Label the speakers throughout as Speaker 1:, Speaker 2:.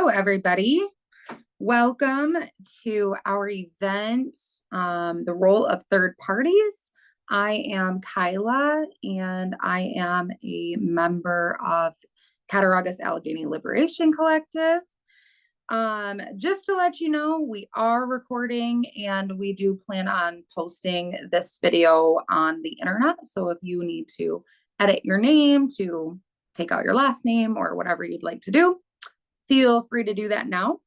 Speaker 1: everybody. Welcome to our event, The Role of Third Parties. I am Kyla, and I am a member of Cattaraugus Allegheny Liberation Collective. Just to let you know, we are recording and we do plan on posting this video on the internet. So if you need to edit your name to take out your last name or whatever you'd like to do, feel free to do that now.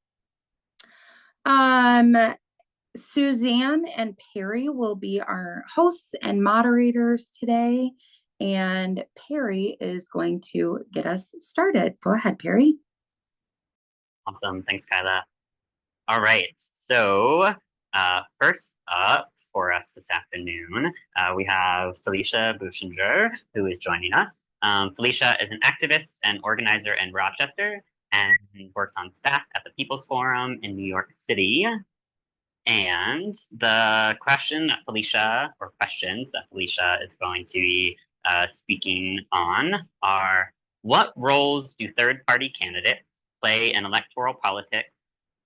Speaker 1: Suzanne and Perry will be our hosts and moderators today, and Perry is going to get us started. Go ahead, Perry.
Speaker 2: Awesome. Thanks, Kyla. All right. So first up for us this afternoon, we have Felicia Buschinger, who is joining us. Felicia is an activist and organizer in Rochester and works on staff at the People's Forum in New York City. And the question that Felicia, or questions that Felicia is going to be speaking on are, what roles do third-party candidates play in electoral politics,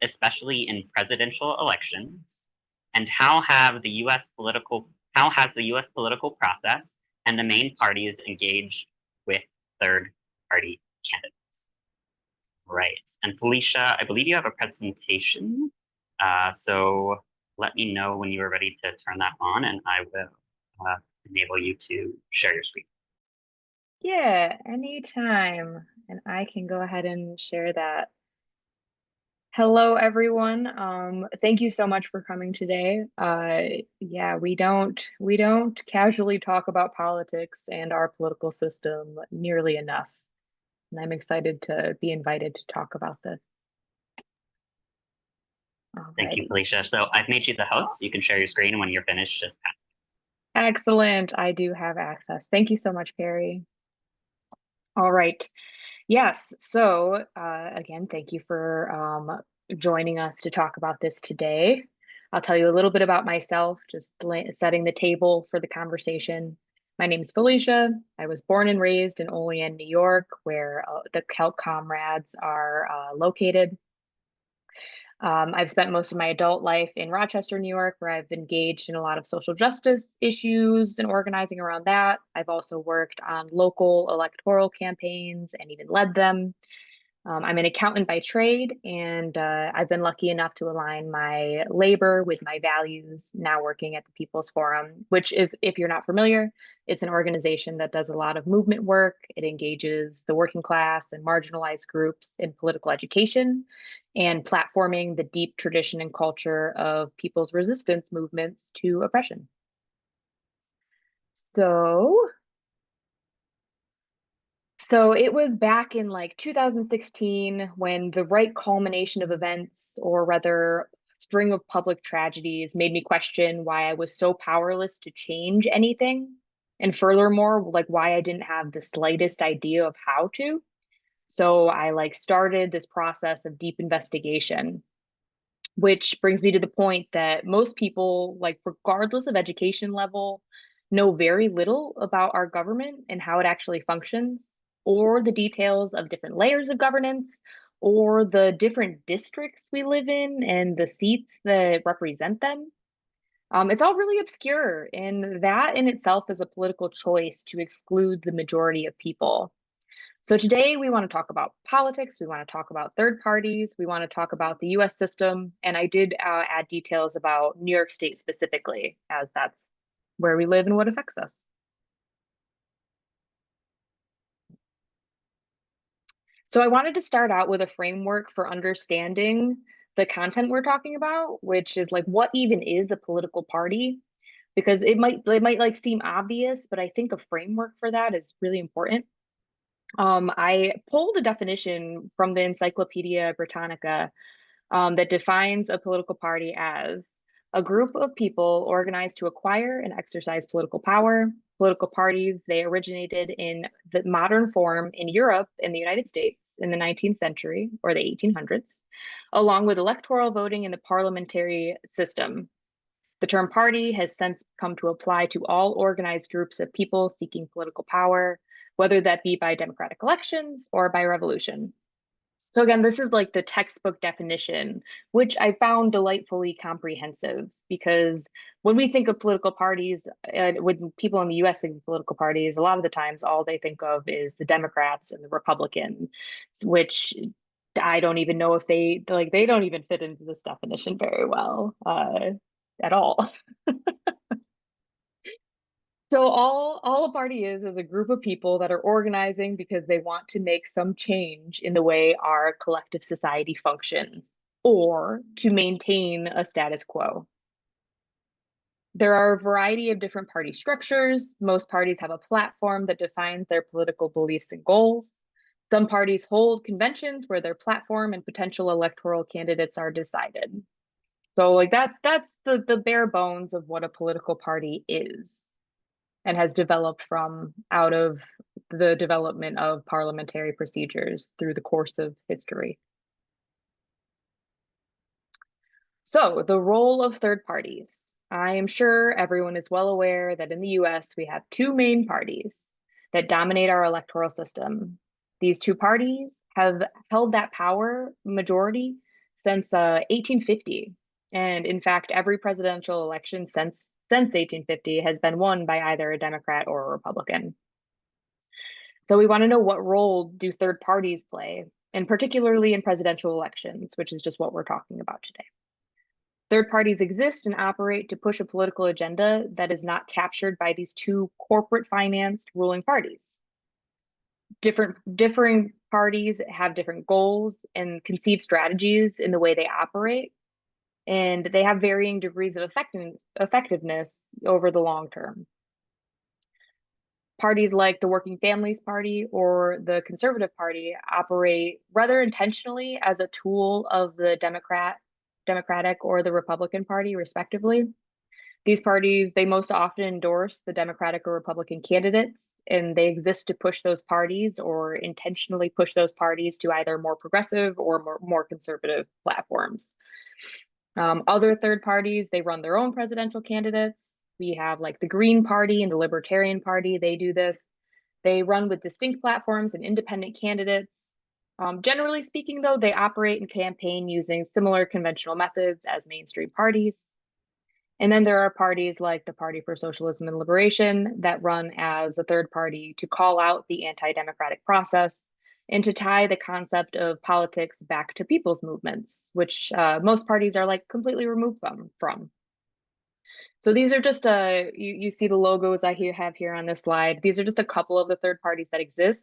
Speaker 2: especially in presidential elections? And how has the US political process and the main parties engaged with third-party candidates? Right. And Felicia, I believe you have a presentation. So let me know when you are ready to turn that on, and I will enable you to share your screen.
Speaker 3: Yeah, anytime. And I can go ahead and share that. Hello, everyone. Thank you so much for coming today. Yeah, we don't casually talk about politics and our political system nearly enough. And I'm excited to be invited to talk about this.
Speaker 2: Thank you, Felicia. So I've made you the host. You can share your screen, and when you're finished, just pass it.
Speaker 3: Excellent. I do have access. Thank you so much, Perry. All right. Yes. So again, thank you for joining us to talk about this today. I'll tell you a little bit about myself, just setting the table for the conversation. My name is Felicia. I was born and raised in Olean, New York, where the Kelk Comrades are located. I've spent most of my adult life in Rochester, New York, where I've engaged in a lot of social justice issues and organizing around that. I've also worked on local electoral campaigns and even led them. I'm an accountant by trade, and I've been lucky enough to align my labor with my values, now working at the People's Forum, which is, if you're not familiar, it's an organization that does a lot of movement work. It engages the working class and marginalized groups in political education and platforming the deep tradition and culture of people's resistance movements to oppression. So it was back in like 2016 when the right culmination of events, or rather string of public tragedies, made me question why I was so powerless to change anything. And furthermore, like why I didn't have the slightest idea of how to. So I started this process of deep investigation, which brings me to the point that most people, like regardless of education level, know very little about our government and how it actually functions, or the details of different layers of governance, or the different districts we live in and the seats that represent them. It's all really obscure, and that in itself is a political choice to exclude the majority of people. So today we want to talk about politics, we want to talk about third parties, we want to talk about the US system, and I did add details about New York State specifically, as that's where we live and what affects us. So I wanted to start out with a framework for understanding the content we're talking about, which is like, what even is a political party? Because it might like seem obvious, but I think a framework for that is really important. I pulled a definition from the Encyclopedia Britannica that defines a political party as a group of people organized to acquire and exercise political power. Political parties, they originated in the modern form in Europe and the United States in the 19th century or the 1800s, along with electoral voting in the parliamentary system. The term party has since come to apply to all organized groups of people seeking political power, whether that be by democratic elections or by revolution. So again, this is like the textbook definition, which I found delightfully comprehensive, because when we think of political parties, when people in the US think of political parties, a lot of the times all they think of is the Democrats and the Republicans, which I don't even know if they don't even fit into this definition very well at all. So all a party is a group of people that are organizing because they want to make some change in the way our collective society functions, or to maintain a status quo. There are a variety of different party structures. Most parties have a platform that defines their political beliefs and goals. Some parties hold conventions where their platform and potential electoral candidates are decided. So like that's the bare bones of what a political party is, and has developed from out of the development of parliamentary procedures through the course of history. So the role of third parties. I am sure everyone is well aware that in the US, we have two main parties that dominate our electoral system. These two parties have held that power majority since 1850. And in fact, every presidential election since 1850 has been won by either a Democrat or a Republican. So we want to know, what role do third parties play, and particularly in presidential elections, which is just what we're talking about today. Third parties exist and operate to push a political agenda that is not captured by these two corporate financed ruling parties. Differing parties have different goals and conceive strategies in the way they operate, and they have varying degrees of effectiveness over the long term. Parties like the Working Families Party or the Conservative Party operate rather intentionally as a tool of the Democratic or the Republican Party, respectively. These parties, they most often endorse the Democratic or Republican candidates, and they exist to push those parties or intentionally push those parties to either more progressive or more conservative platforms. Other third parties, they run their own presidential candidates. We have like the Green Party and the Libertarian Party. They do this. They run with distinct platforms and independent candidates. Generally speaking, though, they operate and campaign using similar conventional methods as mainstream parties. And then there are parties like the Party for Socialism and Liberation that run as a third party to call out the anti-democratic process and to tie the concept of politics back to people's movements, which most parties are like completely removed from. So these are just you see the logos I have here on this slide. These are just a couple of the third parties that exist.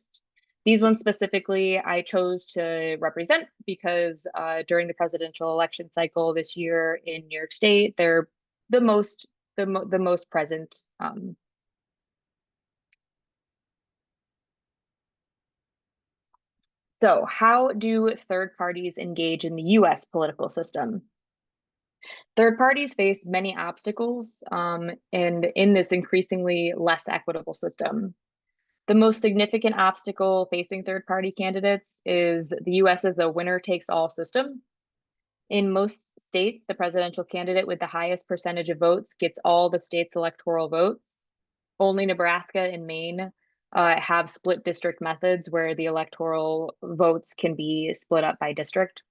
Speaker 3: These ones specifically I chose to represent because during the presidential election cycle this year in New York State, they're the most present. So how do third parties engage in the US political system? Third parties face many obstacles in this increasingly less equitable system. The most significant obstacle facing third party candidates is the US is a winner takes all system. In most states, the presidential candidate with the highest percentage of votes gets all the state's electoral votes. Only Nebraska and Maine have split district methods where the electoral votes can be split up by district.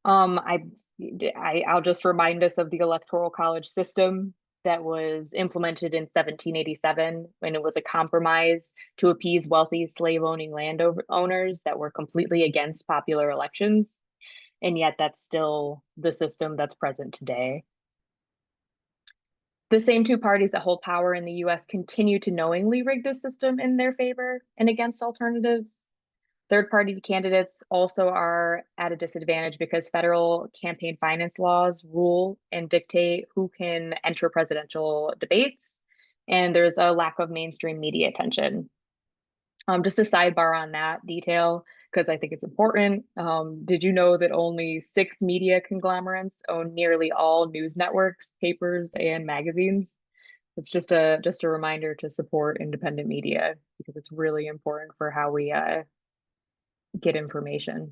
Speaker 3: I'll just remind us of the Electoral College system that was implemented in 1787 when it was a compromise to appease wealthy slave-owning landowners that were completely against popular elections. And yet that's still the system that's present today. The same two parties that hold power in the US continue to knowingly rig the system in their favor and against alternatives. Third party candidates also are at a disadvantage because federal campaign finance laws rule and dictate who can enter presidential debates, and there's a lack of mainstream media attention. Just a sidebar on that detail, because I think it's important. Did you know that only 6 media conglomerates own nearly all news networks, papers, and magazines? It's just a reminder to support independent media because it's really important for how we get information.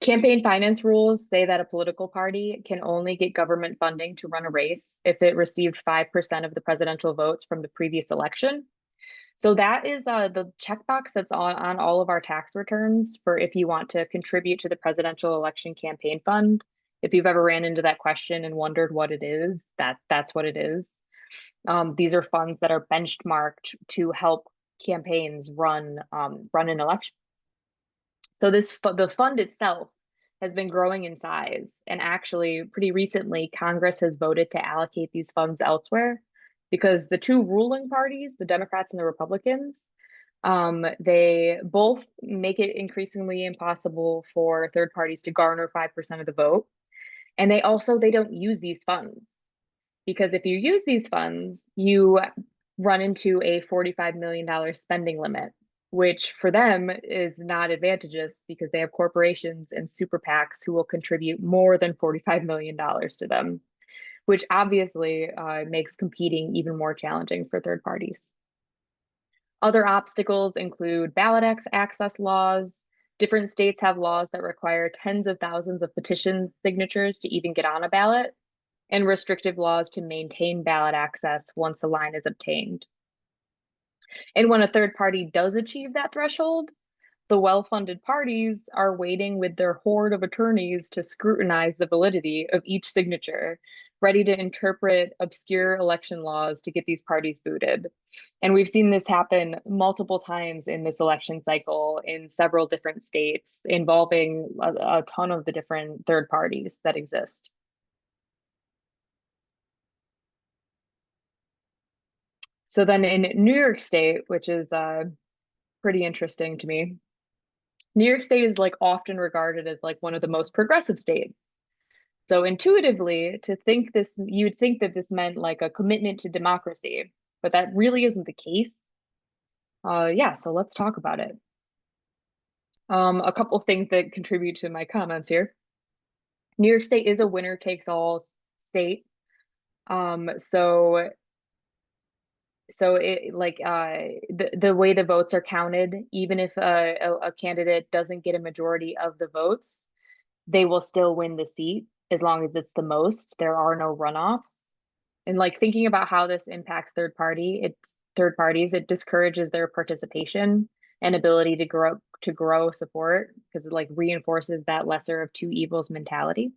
Speaker 3: Campaign finance rules say that a political party can only get government funding to run a race if it received 5% of the presidential votes from the previous election. So that is the checkbox that's on all of our tax returns for if you want to contribute to the presidential election campaign fund. If you've ever ran into that question and wondered what it is, that's what it is. These are funds that are benchmarked to help campaigns run an election. So the fund itself has been growing in size, and actually pretty recently Congress has voted to allocate these funds elsewhere because the two ruling parties, the Democrats and the Republicans, they both make it increasingly impossible for third parties to garner 5% of the vote. And they don't use these funds, because if you use these funds, you run into a $45 million spending limit, which for them is not advantageous because they have corporations and super PACs who will contribute more than $45 million to them, which obviously makes competing even more challenging for third parties. Other obstacles include ballot access laws. Different states have laws that require tens of thousands of petition signatures to even get on a ballot, and restrictive laws to maintain ballot access once a line is obtained. And when a third party does achieve that threshold, the well-funded parties are waiting with their horde of attorneys to scrutinize the validity of each signature, ready to interpret obscure election laws to get these parties booted. And we've seen this happen multiple times in this election cycle in several different states involving a ton of the different third parties that exist. So then in New York State, which is pretty interesting to me, New York State is like often regarded as like one of the most progressive states. So intuitively, you'd think that this meant like a commitment to democracy, but that really isn't the case. Yeah, so let's talk about it. A couple of things that contribute to my comments here. New York State is a winner takes all state. So it like the way the votes are counted, even if a candidate doesn't get a majority of the votes, they will still win the seat as long as it's the most. There are no runoffs. And like thinking about how this impacts third parties, it discourages their participation and ability to grow support, because it like reinforces that lesser of two evils mentality.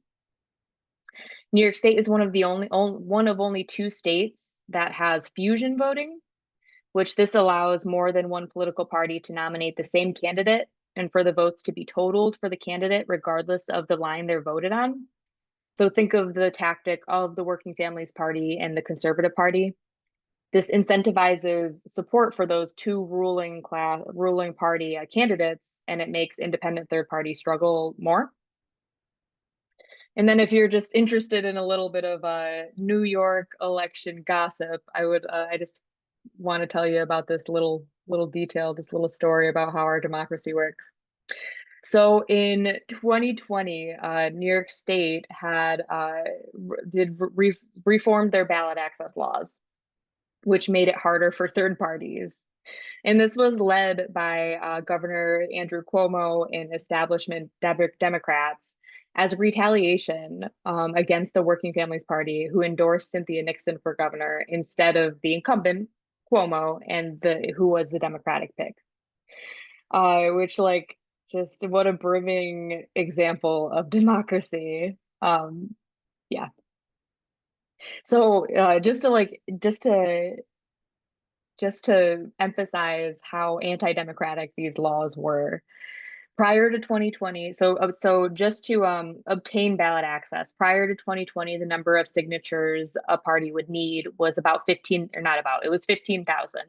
Speaker 3: New York State is one of only two states that has fusion voting, which this allows more than one political party to nominate the same candidate and for the votes to be totaled for the candidate regardless of the line they're voted on. So think of the tactic of the Working Families Party and the Conservative Party. This incentivizes support for those two ruling party candidates, and it makes independent third parties struggle more. And then if you're just interested in a little bit of New York election gossip, I just want to tell you about this little detail, this little story about how our democracy works. So in 2020, New York State had reformed their ballot access laws, which made it harder for third parties. And this was led by Governor Andrew Cuomo and establishment Democrats as retaliation against the Working Families Party, who endorsed Cynthia Nixon for governor instead of the incumbent Cuomo and who was the Democratic pick. Which like just what a brimming example of democracy. Yeah. So just to emphasize how anti-democratic these laws were. Prior to 2020, so just to obtain ballot access, prior to 2020, the number of signatures a party would need was about 15,000.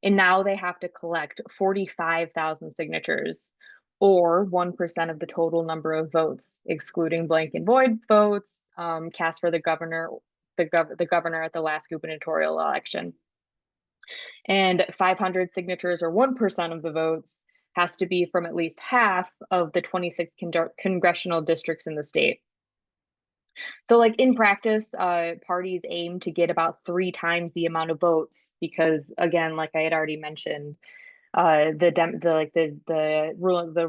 Speaker 3: And now they have to collect 45,000 signatures, or 1% of the total number of votes, excluding blank and void votes cast for the governor at the last gubernatorial election. And 500 signatures, or 1% of the votes, has to be from at least half of the 26 congressional districts in the state. So like in practice, parties aim to get about 3 times the amount of votes because, again, like I had already mentioned, the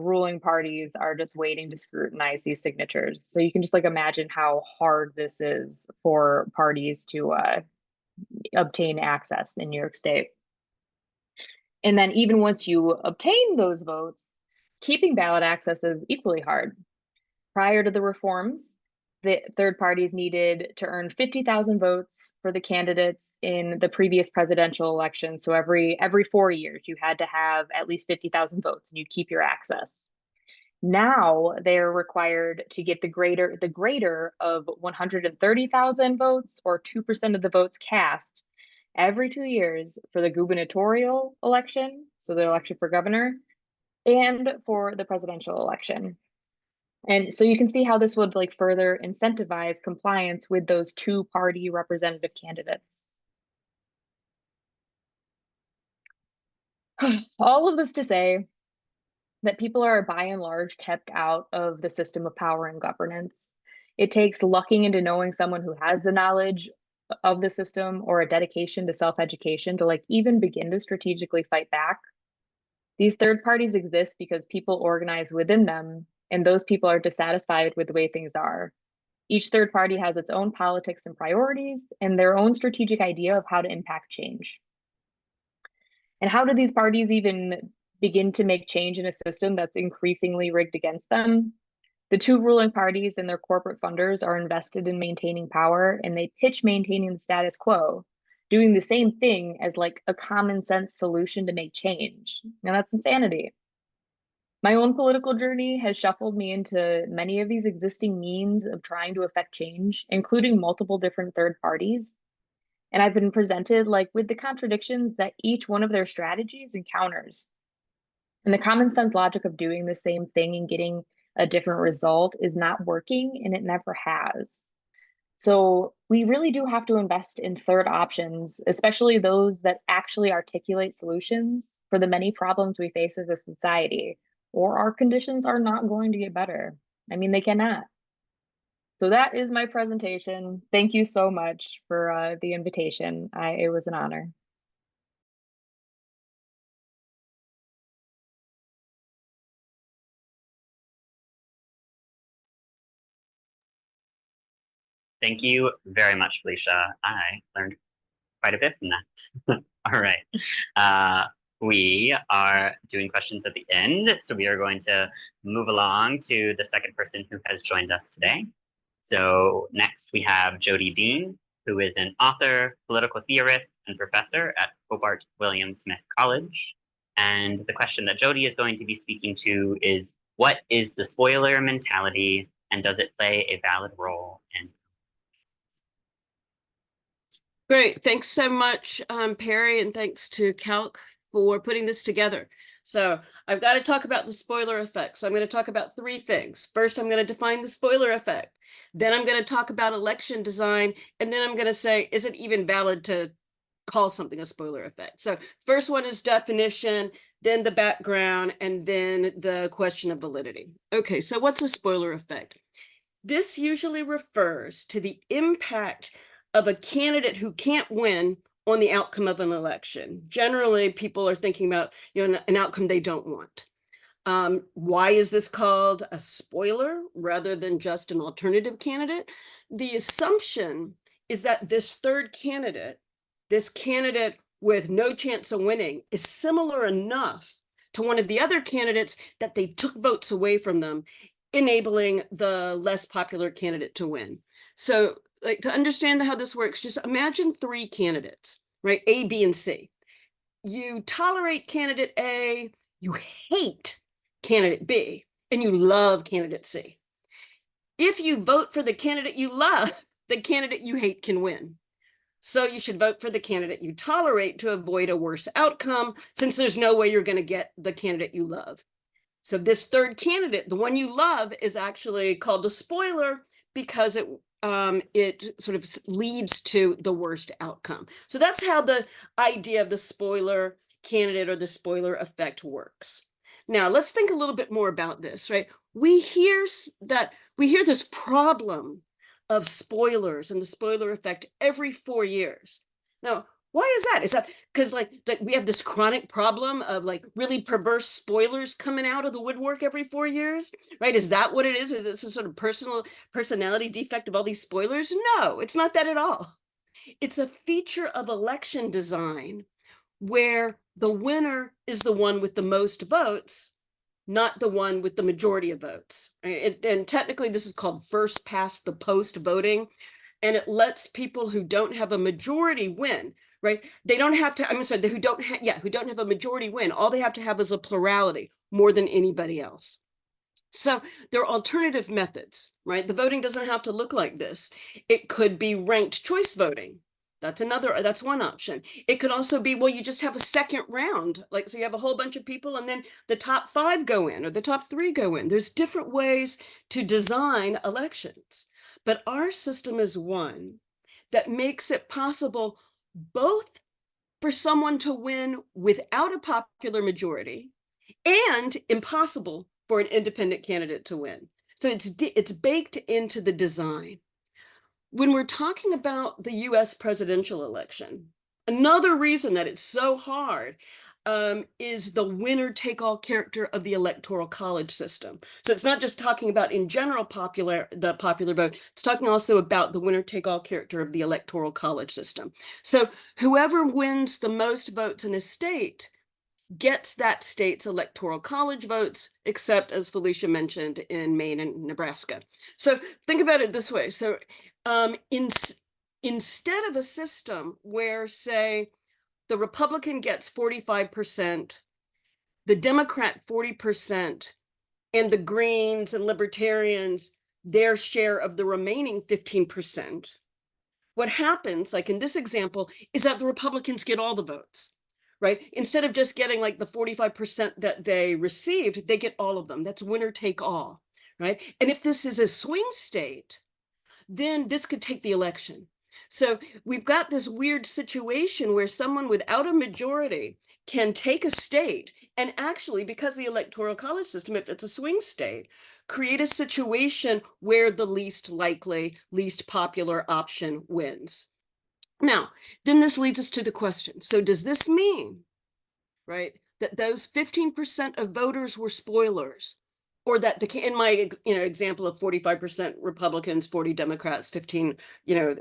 Speaker 3: ruling parties are just waiting to scrutinize these signatures. So you can just like imagine how hard this is for parties to obtain access in New York State. And then even once you obtain those votes, keeping ballot access is equally hard. Prior to the reforms, the third parties needed to earn 50,000 votes for the candidates in the previous presidential election. So every 4 years, you had to have at least 50,000 votes and you keep your access. Now they're required to get the greater of 130,000 votes or 2% of the votes cast every 2 years for the gubernatorial election, so the election for governor, and for the presidential election. And so you can see how this would like further incentivize compliance with those two-party representative candidates. All of this to say that people are by and large kept out of the system of power and governance. It takes lucking into knowing someone who has the knowledge of the system or a dedication to self-education to like even begin to strategically fight back. These third parties exist because people organize within them, and those people are dissatisfied with the way things are. Each third party has its own politics and priorities and their own strategic idea of how to impact change. And how do these parties even begin to make change in a system that's increasingly rigged against them? The two ruling parties and their corporate funders are invested in maintaining power, and they pitch maintaining the status quo, doing the same thing as like a common sense solution to make change. Now that's insanity. My own political journey has shuffled me into many of these existing means of trying to affect change, including multiple different third parties. And I've been presented like with the contradictions that each one of their strategies encounters. And the common sense logic of doing the same thing and getting a different result is not working, and it never has. So we really do have to invest in third options, especially those that actually articulate solutions for the many problems we face as a society, or our conditions are not going to get better. I mean, they cannot. So that is my presentation. Thank you so much for the invitation. It was an honor.
Speaker 2: Thank you very much, Felicia. I learned quite a bit from that. All right. We are doing questions at the end, so we are going to move along to the second person who has joined us today. So next we have Jody Dean, who is an author, political theorist, and professor at Hobart William Smith College. And the question that Jody is going to be speaking to is, what is the spoiler mentality, and does it play a valid role in?
Speaker 4: Great. Thanks so much, Perry, and thanks to Calc for putting this together. So I've got to talk about the spoiler effect. So I'm going to talk about three things. First, I'm going to define the spoiler effect. Then I'm going to talk about election design. And then I'm going to say, is it even valid to call something a spoiler effect? So first one is definition, then the background, and then the question of validity. Okay, so what's a spoiler effect? This usually refers to the impact of a candidate who can't win on the outcome of an election. Generally, people are thinking about an outcome they don't want. Why is this called a spoiler rather than just an alternative candidate? The assumption is that this third candidate, this candidate with no chance of winning, is similar enough to one of the other candidates that they took votes away from them, enabling the less popular candidate to win. So like to understand how this works, just imagine three candidates, right? A, B, and C. You tolerate candidate A, you hate candidate B, and you love candidate C. If you vote for the candidate you love, the candidate you hate can win. So you should vote for the candidate you tolerate to avoid a worse outcome, since there's no way you're going to get the candidate you love. So this third candidate, the one you love, is actually called a spoiler because it sort of leads to the worst outcome. So that's how the idea of the spoiler candidate or the spoiler effect works. Now let's think a little bit more about this, right? We hear this problem of spoilers and the spoiler effect every 4 years. Now, why is that? Is that because like we have this chronic problem of like really perverse spoilers coming out of the woodwork every 4 years, right? Is that what it is? Is this a sort of personality defect of all these spoilers? No, it's not that at all. It's a feature of election design where the winner is the one with the most votes, not the one with the majority of votes. And technically this is called first past the post voting. And it lets people who don't have a majority win, right? They don't have to, I'm sorry, who don't have a majority win. All they have to have is a plurality more than anybody else. So there are alternative methods, right? The voting doesn't have to look like this. It could be ranked choice voting. That's one option. It could also be, well, you just have a second round. Like, so you have a whole bunch of people and then the top 5 go in or the top 3 go in. There's different ways to design elections. But our system is one that makes it possible both for someone to win without a popular majority and impossible for an independent candidate to win. So it's baked into the design. When we're talking about the US presidential election, another reason that it's so hard is the winner-take-all character of the Electoral College system. So it's not just talking about in general the popular vote, it's talking also about the winner-take-all character of the Electoral College system. So whoever wins the most votes in a state gets that state's Electoral College votes, except, as Felicia mentioned, in Maine and Nebraska. So think about it this way. So instead of a system where, say, the Republican gets 45%, the Democrat 40%, and the Greens and Libertarians their share of the remaining 15%, what happens, like in this example, is that the Republicans get all the votes. Right? Instead of just getting like the 45% that they received, they get all of them. That's winner take all, right? And if this is a swing state, then this could take the election. So we've got this weird situation where someone without a majority can take a state and actually, because the Electoral College system, if it's a swing state, create a situation where the least likely, least popular option wins. Now, then this leads us to the question. So does this mean, right, that those 15% of voters were spoilers, or that in my example of 45% Republicans, 40 Democrats, 15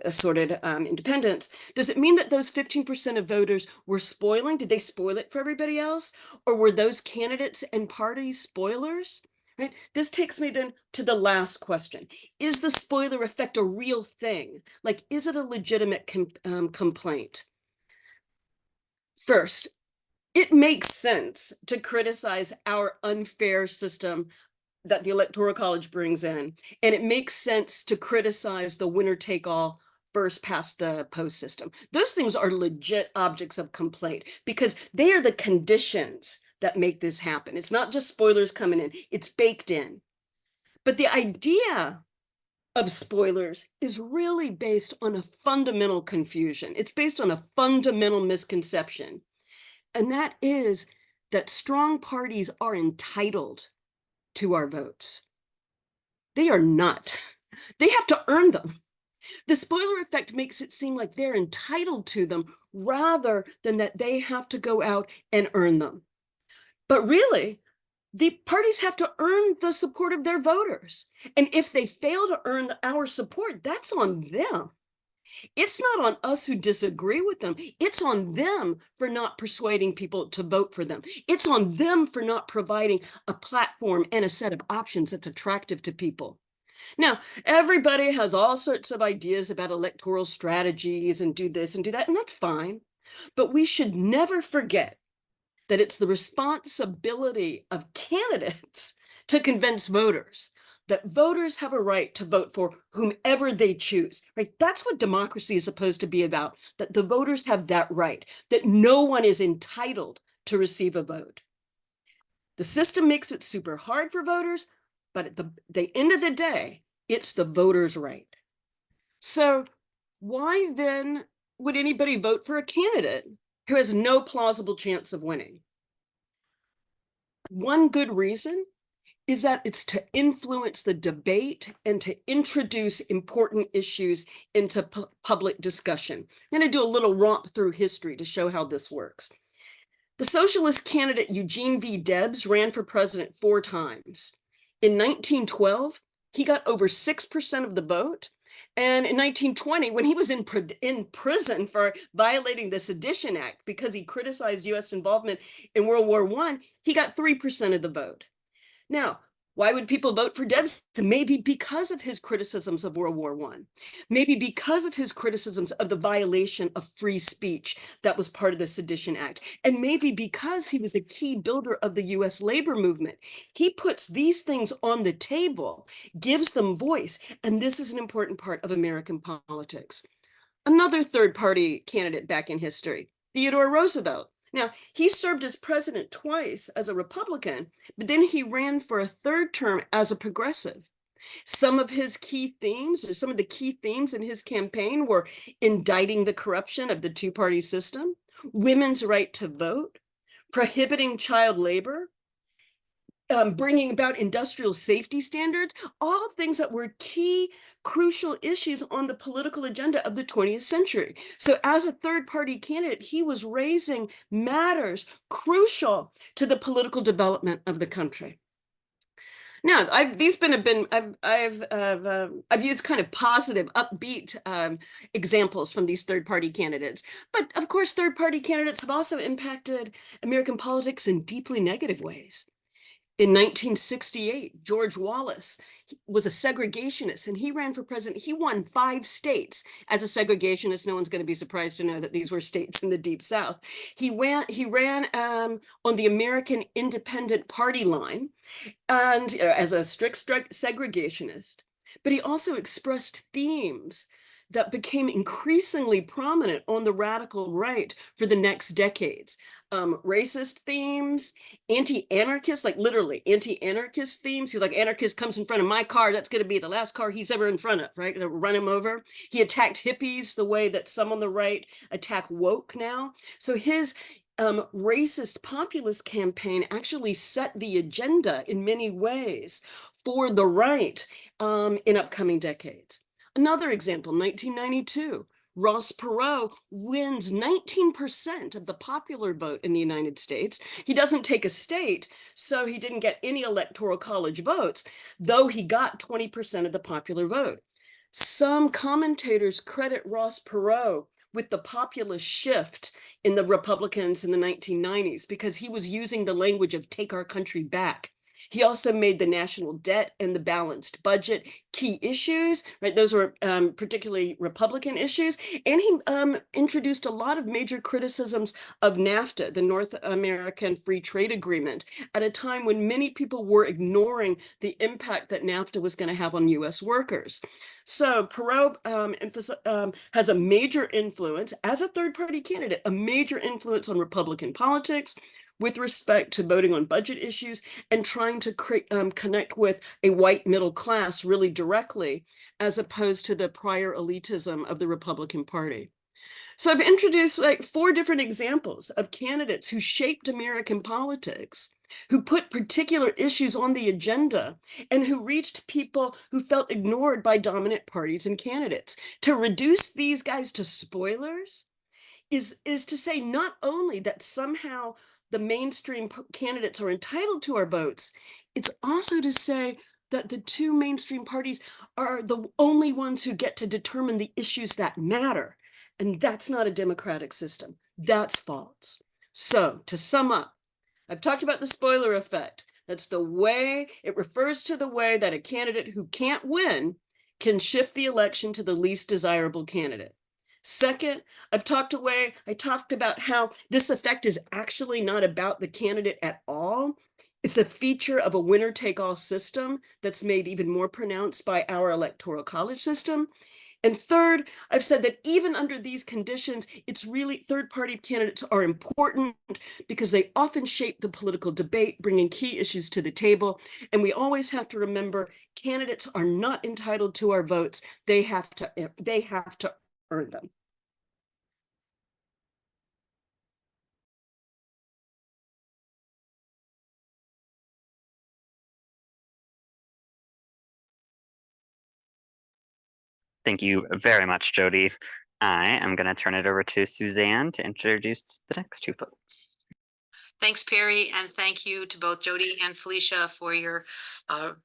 Speaker 4: assorted independents, does it mean that those 15% of voters were spoiling? Did they spoil it for everybody else, or were those candidates and parties spoilers? Right. This takes me then to the last question. Is the spoiler effect a real thing? Like, is it a legitimate complaint? First, it makes sense to criticize our unfair system that the Electoral College brings in. And it makes sense to criticize the winner-take-all first past the post system. Those things are legit objects of complaint because they are the conditions that make this happen. It's not just spoilers coming in, it's baked in. But the idea of spoilers is really based on a fundamental confusion. It's based on a fundamental misconception. And that is that strong parties are entitled to our votes. They are not. They have to earn them. The spoiler effect makes it seem like they're entitled to them rather than that they have to go out and earn them. But really, the parties have to earn the support of their voters. And if they fail to earn our support, that's on them. It's not on us who disagree with them. It's on them for not persuading people to vote for them. It's on them for not providing a platform and a set of options that's attractive to people. Now, everybody has all sorts of ideas about electoral strategies and do this and do that, and that's fine. But we should never forget that it's the responsibility of candidates to convince voters that voters have a right to vote for whomever they choose, right? That's what democracy is supposed to be about, that the voters have that right, that no one is entitled to receive a vote. The system makes it super hard for voters, but at the end of the day, it's the voters' right. So why then would anybody vote for a candidate who has no plausible chance of winning? One good reason is that it's to influence the debate and to introduce important issues into public discussion. I'm going to do a little romp through history to show how this works. The socialist candidate Eugene V. Debs ran for president 4 times. In 1912, he got over 6% of the vote, And in 1920, when he was in prison for violating the Sedition Act because he criticized US involvement in World War I, he got 3% of the vote. Now, why would people vote for Debs? Maybe because of his criticisms of World War I. Maybe because of his criticisms of the violation of free speech that was part of the Sedition Act. And maybe because he was a key builder of the US labor movement. He puts these things on the table, gives them voice, and this is an important part of American politics. Another third-party candidate back in history, Theodore Roosevelt. Now, he served as president twice as a Republican, but then he ran for a third term as a progressive. Some of his key themes, or some of the key themes in his campaign were indicting the corruption of the two-party system, women's right to vote, prohibiting child labor, bringing about industrial safety standards, all things that were key, crucial issues on the political agenda of the 20th century. So as a third-party candidate, he was raising matters crucial to the political development of the country. Now, I've used kind of positive, upbeat examples from these third-party candidates, but of course, third-party candidates have also impacted American politics in deeply negative ways. In 1968, George Wallace was a segregationist and he ran for president. He won 5 states as a segregationist. No one's going to be surprised to know that these were states in the Deep South. He ran on the American Independent Party line and as a strict segregationist, but he also expressed themes that became increasingly prominent on the radical right for the next decades. Racist themes, anti-anarchist, like literally anti-anarchist themes. He's like, anarchist comes in front of my car, that's going to be the last car he's ever in front of, right? Gonna run him over. He attacked hippies the way that some on the right attack woke now. So his racist populist campaign actually set the agenda in many ways for the right in upcoming decades. Another example, 1992, Ross Perot wins 19% of the popular vote in the United States. He doesn't take a state, so he didn't get any electoral college votes, though he got 20% of the popular vote. Some commentators credit Ross Perot with the populist shift in the Republicans in the 1990s because he was using the language of take our country back. He also made the national debt and the balanced budget key issues, right? Those were particularly Republican issues. And he introduced a lot of major criticisms of NAFTA, the North American Free Trade Agreement, at a time when many people were ignoring the impact that NAFTA was going to have on US workers. So Perot has a major influence as a third-party candidate, a major influence on Republican politics, with respect to voting on budget issues and trying to connect with a white middle class really directly, as opposed to the prior elitism of the Republican Party. So I've introduced like 4 different examples of candidates who shaped American politics, who put particular issues on the agenda, and who reached people who felt ignored by dominant parties and candidates. To reduce these guys to spoilers is to say not only that somehow the mainstream candidates are entitled to our votes, it's also to say that the 2 mainstream parties are the only ones who get to determine the issues that matter. And that's not a democratic system. That's false. So to sum up, I've talked about the spoiler effect. That's the way, it refers to the way that a candidate who can't win can shift the election to the least desirable candidate. Second, I talked about how this effect is actually not about the candidate at all. It's a feature of a winner-take-all system that's made even more pronounced by our electoral college system. And third, I've said that even under these conditions, it's really third-party candidates are important because they often shape the political debate, bringing key issues to the table. And we always have to remember candidates are not entitled to our votes. They have to earn them.
Speaker 2: Thank you very much, Jody. I am going to turn it over to Suzanne to introduce the next 2 folks.
Speaker 5: Thanks, Perry, and thank you to both Jody and Felicia for your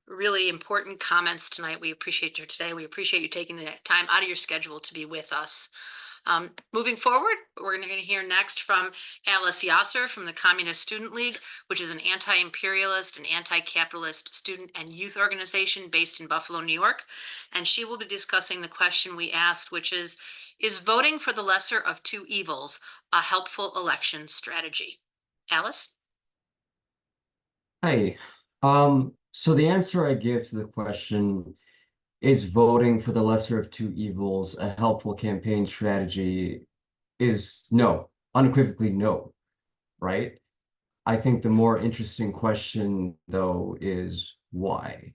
Speaker 5: really important comments tonight. We appreciate you today. We appreciate you taking the time out of your schedule to be with us. Moving forward, we're going to hear next from Alice Yasser from the Communist Student League, which is an anti-imperialist and anti-capitalist student and youth organization based in Buffalo, New York. And she will be discussing the question we asked, which is voting for the lesser of two evils a helpful election strategy? Alice?
Speaker 6: Hi. So the answer I give to the question, is voting for the lesser of two evils a helpful campaign strategy, is no, unequivocally no, right? I think the more interesting question, though, is why?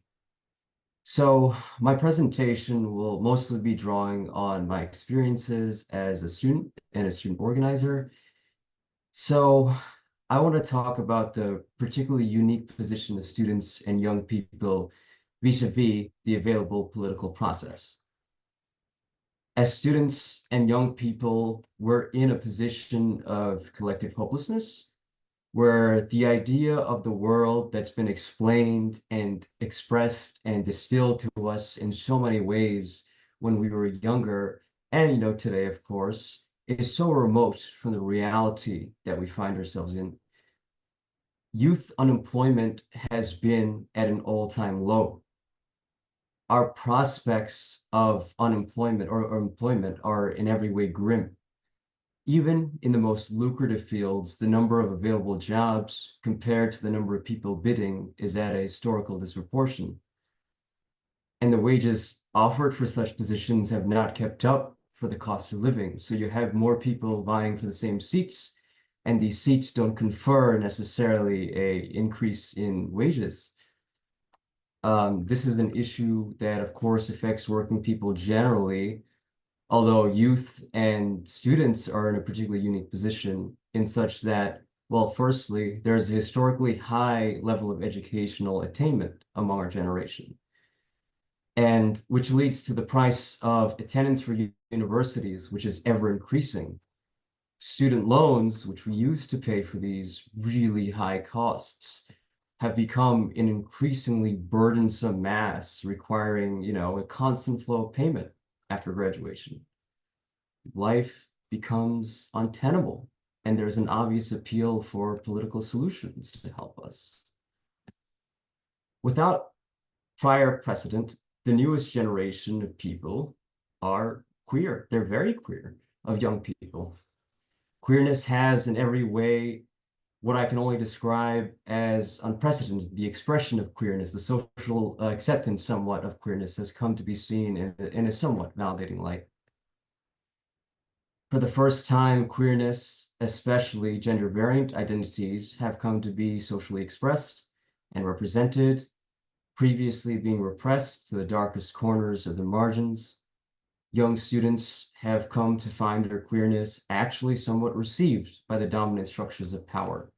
Speaker 6: So my presentation will mostly be drawing on my experiences as a student and a student organizer. So I want to talk about the particularly unique position of students and young people vis-a-vis the available political process. As students and young people, we're in a position of collective hopelessness, where the idea of the world that's been explained and expressed and distilled to us in so many ways when we were younger, and today, of course, is so remote from the reality that we find ourselves in. Youth unemployment has been at an all-time low. Our prospects of unemployment or employment are in every way grim. Even in the most lucrative fields, the number of available jobs compared to the number of people bidding is at a historical disproportion. And the wages offered for such positions have not kept up for the cost of living. So you have more people vying for the same seats, and these seats don't confer necessarily an increase in wages. This is an issue that, of course, affects working people generally, although youth and students are in a particularly unique position in such that, well, firstly, there's a historically high level of educational attainment among our generation, and which leads to the price of attendance for universities, which is ever increasing. Student loans, which we use to pay for these really high costs, have become an increasingly burdensome mass requiring, a constant flow of payment after graduation. Life becomes untenable, and there's an obvious appeal for political solutions to help us. Without prior precedent, the newest generation of people are queer. They're very queer, of young people. Queerness has in every way what I can only describe as unprecedented. The expression of queerness, the social acceptance somewhat of queerness has come to be seen in a somewhat validating light. For the first time, queerness, especially gender variant identities, have come to be socially expressed and represented, previously being repressed to the darkest corners of the margins. Young students have come to find their queerness actually somewhat received by the dominant structures of power.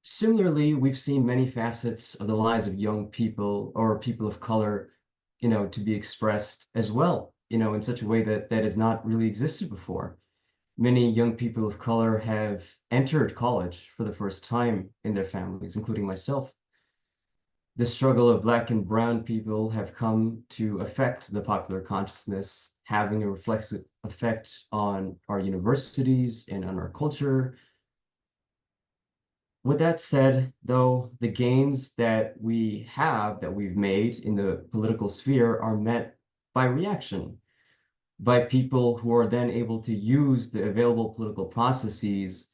Speaker 6: Similarly, we've seen many facets of the lives of young people or people of color, to be expressed as well, in such a way that has not really existed before. Many young people of color have entered college for the first time in their families, including myself. The struggle of Black and brown people have come to affect the popular consciousness, having a reflexive effect on our universities and on our culture. With that said, though, the gains that we've made in the political sphere are met by reaction, by people who are then able to use the available political processes,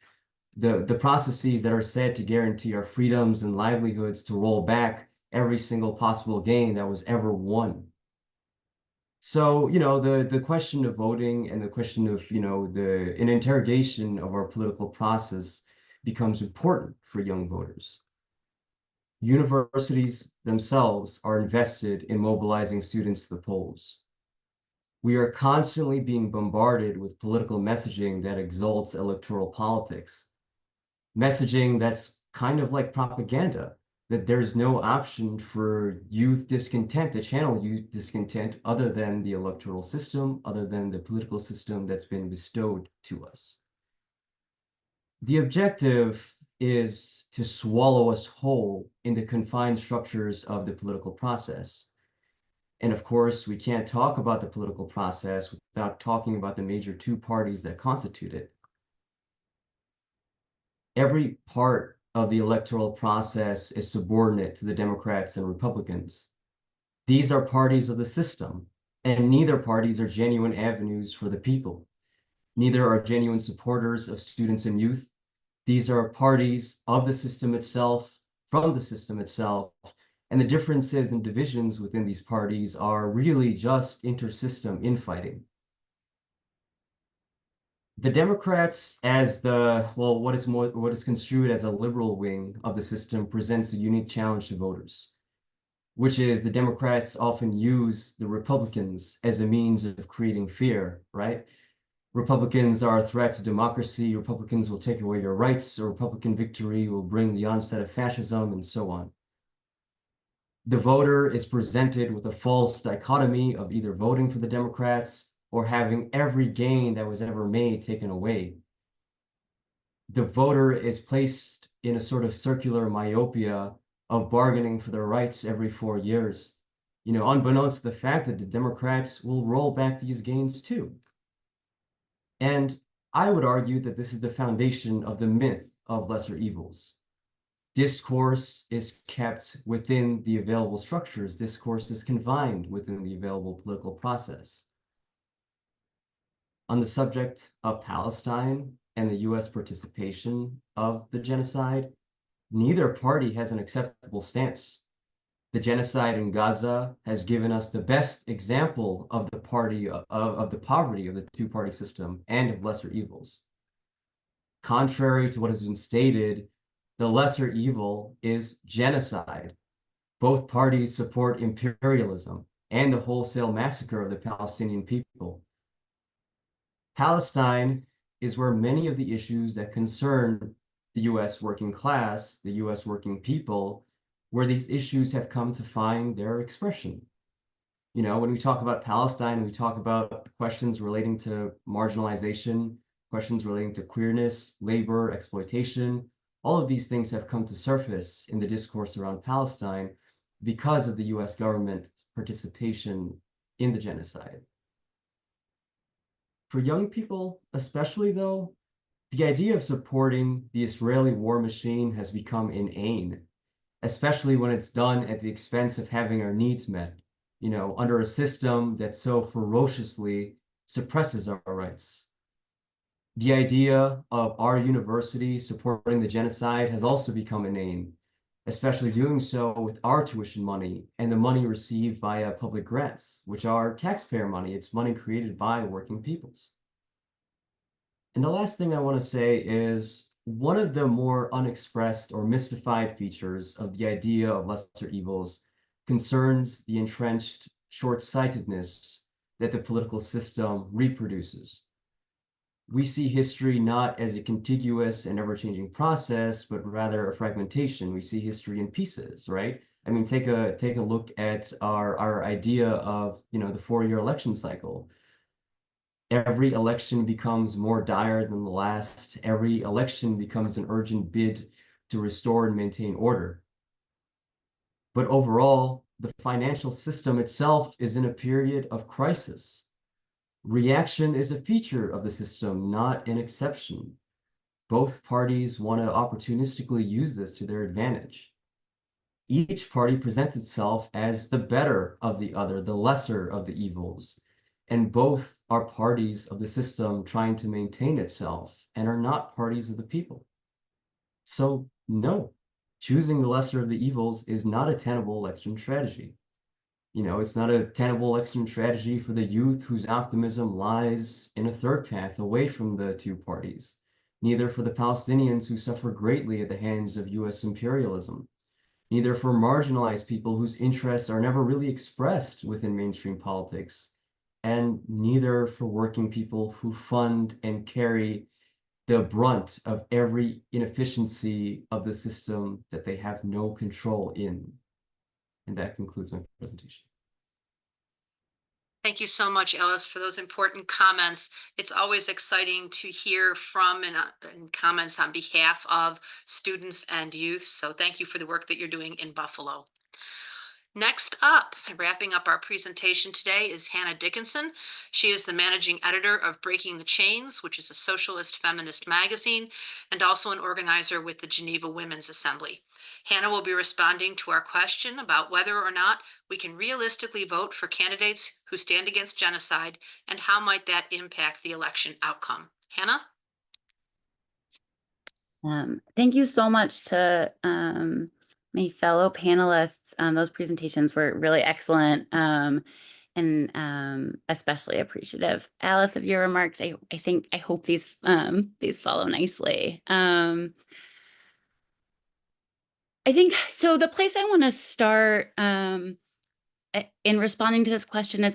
Speaker 6: the processes that are said to guarantee our freedoms and livelihoods, to roll back every single possible gain that was ever won. So, the question of voting and the question of, an interrogation of our political process becomes important for young voters. Universities themselves are invested in mobilizing students to the polls. We are constantly being bombarded with political messaging that exalts electoral politics. Messaging that's kind of like propaganda, that there's no option for youth discontent, to channel youth discontent, other than the electoral system, other than the political system that's been bestowed to us. The objective is to swallow us whole in the confined structures of the political process. And of course, we can't talk about the political process without talking about the major two parties that constitute it. Every part of the electoral process is subordinate to the Democrats and Republicans. These are parties of the system, and neither parties are genuine avenues for the people. Neither are genuine supporters of students and youth. These are parties of the system itself, from the system itself, and the differences and divisions within these parties are really just inter-system infighting. The Democrats, as what is construed as a liberal wing of the system, presents a unique challenge to voters, which is the Democrats often use the Republicans as a means of creating fear, right? Republicans are a threat to democracy. Republicans will take away your rights. A Republican victory will bring the onset of fascism, and so on. The voter is presented with a false dichotomy of either voting for the Democrats or having every gain that was ever made taken away. The voter is placed in a sort of circular myopia of bargaining for their rights every 4 years, unbeknownst to the fact that the Democrats will roll back these gains too. And I would argue that this is the foundation of the myth of lesser evils. Discourse is kept within the available structures. Discourse is confined within the available political process. On the subject of Palestine and the US participation of the genocide, neither party has an acceptable stance. The genocide in Gaza has given us the best example of the poverty of the two-party system and of lesser evils. Contrary to what has been stated, the lesser evil is genocide. Both parties support imperialism and the wholesale massacre of the Palestinian people. Palestine is where many of the issues that concern the US working class, the US working people, where these issues have come to find their expression. When we talk about Palestine, we talk about questions relating to marginalization, questions relating to queerness, labor, exploitation. All of these things have come to surface in the discourse around Palestine because of the US government participation in the genocide. For young people, especially though, the idea of supporting the Israeli war machine has become inane, especially when it's done at the expense of having our needs met, under a system that so ferociously suppresses our rights. The idea of our university supporting the genocide has also become inane, especially doing so with our tuition money and the money received via public grants, which are taxpayer money. It's money created by working peoples. And the last thing I want to say is one of the more unexpressed or mystified features of the idea of lesser evils concerns the entrenched short-sightedness that the political system reproduces. We see history not as a contiguous and ever-changing process, but rather a fragmentation. We see history in pieces, right? I mean, take a look at our idea of, the 4-year election cycle. Every election becomes more dire than the last. Every election becomes an urgent bid to restore and maintain order. But overall, the financial system itself is in a period of crisis. Reaction is a feature of the system, not an exception. Both parties want to opportunistically use this to their advantage. Each party presents itself as the better of the other, the lesser of the evils, and both are parties of the system trying to maintain itself and are not parties of the people. So no, choosing the lesser of the evils is not a tenable election strategy. It's not a tenable election strategy for the youth whose optimism lies in a third path away from the two parties, neither for the Palestinians who suffer greatly at the hands of US imperialism, neither for marginalized people whose interests are never really expressed within mainstream politics, and neither for working people who fund and carry the brunt of every inefficiency of the system that they have no control in. And that concludes my presentation.
Speaker 5: Thank you so much, Ellis, for those important comments. It's always exciting to hear from and comments on behalf of students and youth. So thank you for the work that you're doing in Buffalo. Next up, wrapping up our presentation today, is Hannah Dickinson. She is the managing editor of Breaking the Chains, which is a socialist feminist magazine, and also an organizer with the Geneva Women's Assembly. Hannah will be responding to our question about whether or not we can realistically vote for candidates who stand against genocide, and how might that impact the election outcome. Hannah?
Speaker 7: Thank you so much to my fellow panelists. Those presentations were really excellent, and especially appreciative, Alice, of your remarks. I hope these follow nicely. I think so. The place I want to start in responding to this question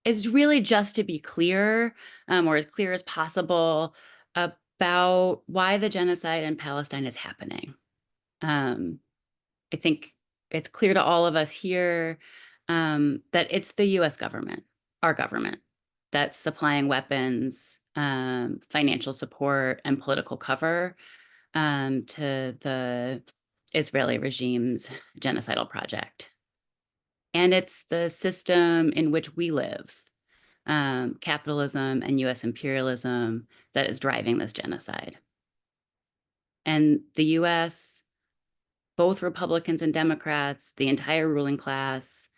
Speaker 7: is really just to be clear, or as clear as possible, about why the genocide in Palestine is happening. I think it's clear to all of us here that it's the US government, our government, that's supplying weapons, financial support, and political cover to the Israeli regime's genocidal project. And it's the system in which we live, capitalism and US imperialism, that is driving this genocide. And the US, both Republicans and Democrats, the entire ruling class,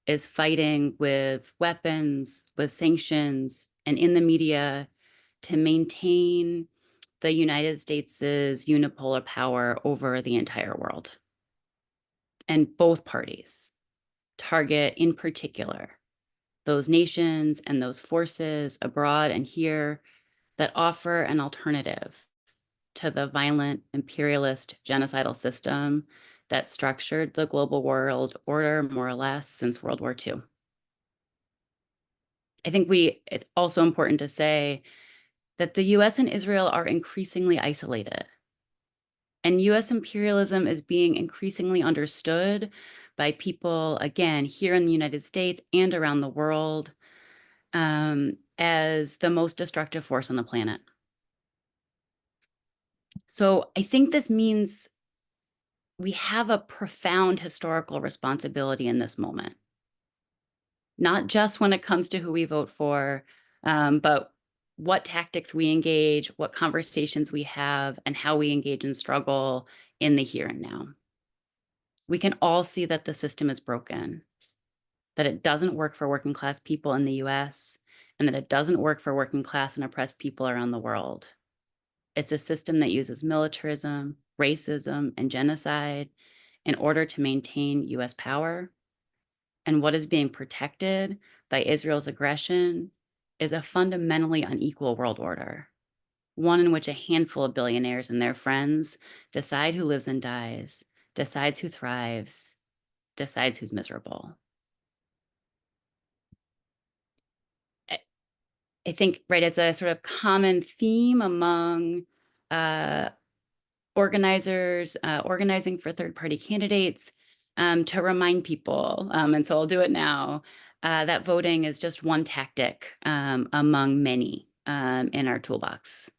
Speaker 7: is fighting with weapons, with sanctions, and in the media to maintain the United States' unipolar power over the entire world. And both parties target, in particular, those nations and those forces abroad and here that offer an alternative to the violent, imperialist, genocidal system that structured the global world order more or less since World War II. I think it's also important to say that the US and Israel are increasingly isolated. And US imperialism is being increasingly understood by people, again, here in the United States and around the world, as the most destructive force on the planet. So I think this means we have a profound historical responsibility in this moment, not just when it comes to who we vote for, but what tactics we engage, what conversations we have, and how we engage in struggle in the here and now. We can all see that the system is broken, that it doesn't work for working class people in the US, and that it doesn't work for working class and oppressed people around the world. It's a system that uses militarism, racism, and genocide in order to maintain US power. And what is being protected by Israel's aggression is a fundamentally unequal world order, one in which a handful of billionaires and their friends decide who lives and dies, decides who thrives, decides who's miserable. I think, right, it's a sort of common theme among organizers organizing for third-party candidates to remind people, and so I'll do it now, that voting is just one tactic among many in our toolbox,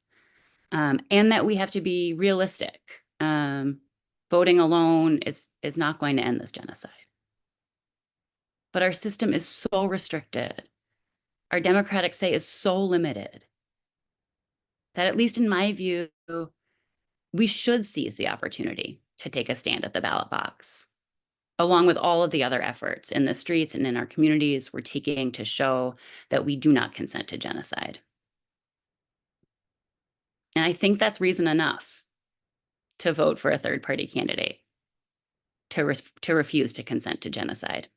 Speaker 7: and that we have to be realistic. Voting alone is not going to end this genocide. But our system is so restricted, our democratic say is so limited, that at least in my view, we should seize the opportunity to take a stand at the ballot box, along with all of the other efforts in the streets and in our communities we're taking to show that we do not consent to genocide. And I think that's reason enough to vote for a third-party candidate, to refuse to consent to genocide.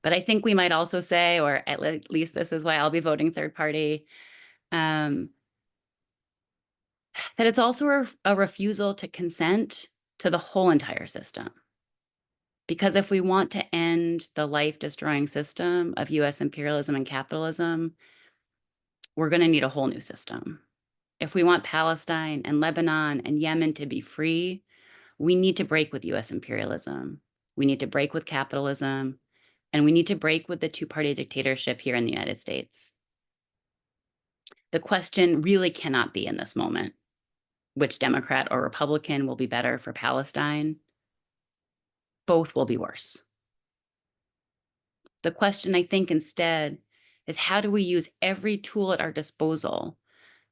Speaker 7: But I think we might also say, or at least this is why I'll be voting third party, that it's also a refusal to consent to the whole entire system. Because if we want to end the life-destroying system of US imperialism and capitalism, we're going to need a whole new system. If we want Palestine and Lebanon and Yemen to be free, we need to break with US imperialism. We need to break with capitalism, And we need to break with the two-party dictatorship here in the United States. The question really cannot be in this moment, which Democrat or Republican will be better for Palestine. Both will be worse. The question, I think, instead, is how do we use every tool at our disposal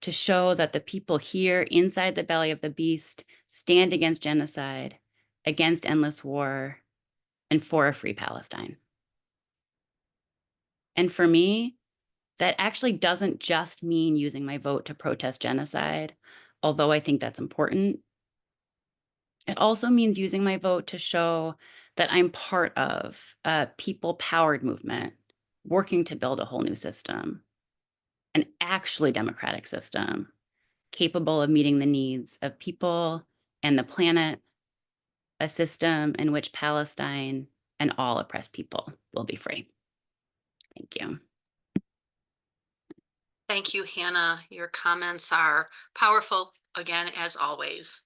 Speaker 7: to show that the people here inside the belly of the beast stand against genocide, against endless war, and for a free Palestine? And for me, that actually doesn't just mean using my vote to protest genocide, although I think that's important. It also means using my vote to show that I'm part of a people-powered movement working to build a whole new system, an actually democratic system, capable of meeting the needs of people and the planet, a system in which Palestine and all oppressed people will be free. Thank you.
Speaker 5: Thank you, Hannah. Your comments are powerful, again, as always.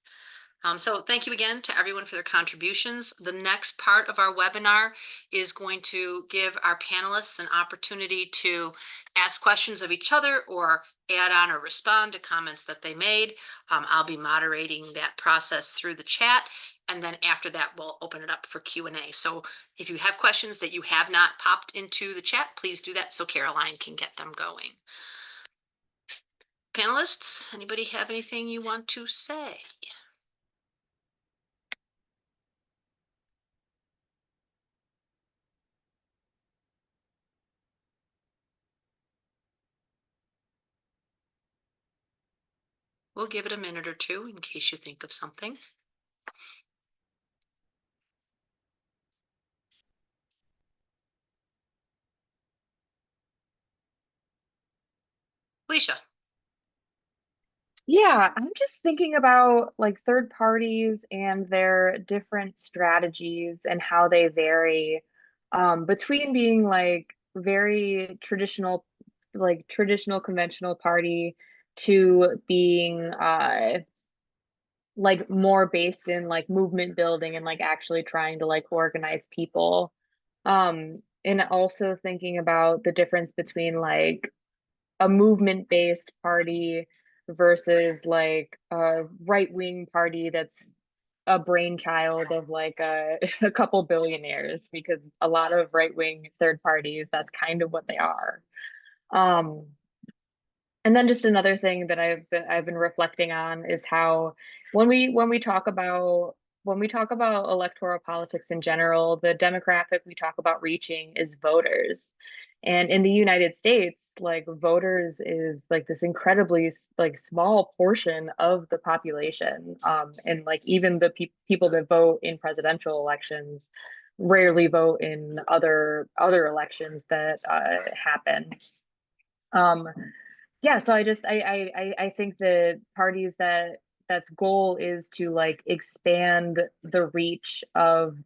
Speaker 5: So thank you again to everyone for their contributions. The next part of our webinar is going to give our panelists an opportunity to ask questions of each other or add on or respond to comments that they made. I'll be moderating that process through the chat. And then after that, we'll open it up for Q&A. So if you have questions that you have not popped into the chat, please do that so Caroline can get them going. Panelists, anybody have anything you want to say? We'll give it a minute or two in case you think of something. Felicia.
Speaker 3: Yeah, I'm just thinking about like third parties and their different strategies and how they vary between being like very traditional, like traditional conventional party to being like more based in like movement building and like actually trying to like organize people. And also thinking about the difference between like a movement-based party versus like a right-wing party that's a brainchild of like a couple billionaires, because a lot of right-wing third parties, that's kind of what they are. And then just another thing that I've been reflecting on is how when we talk about electoral politics in general, the demographic we talk about reaching is voters. And in the United States, like voters is like this incredibly like small portion of the population. And like even the people that vote in presidential elections rarely vote in other elections that happen. Yeah, so I think that parties that's goal is to like expand the reach of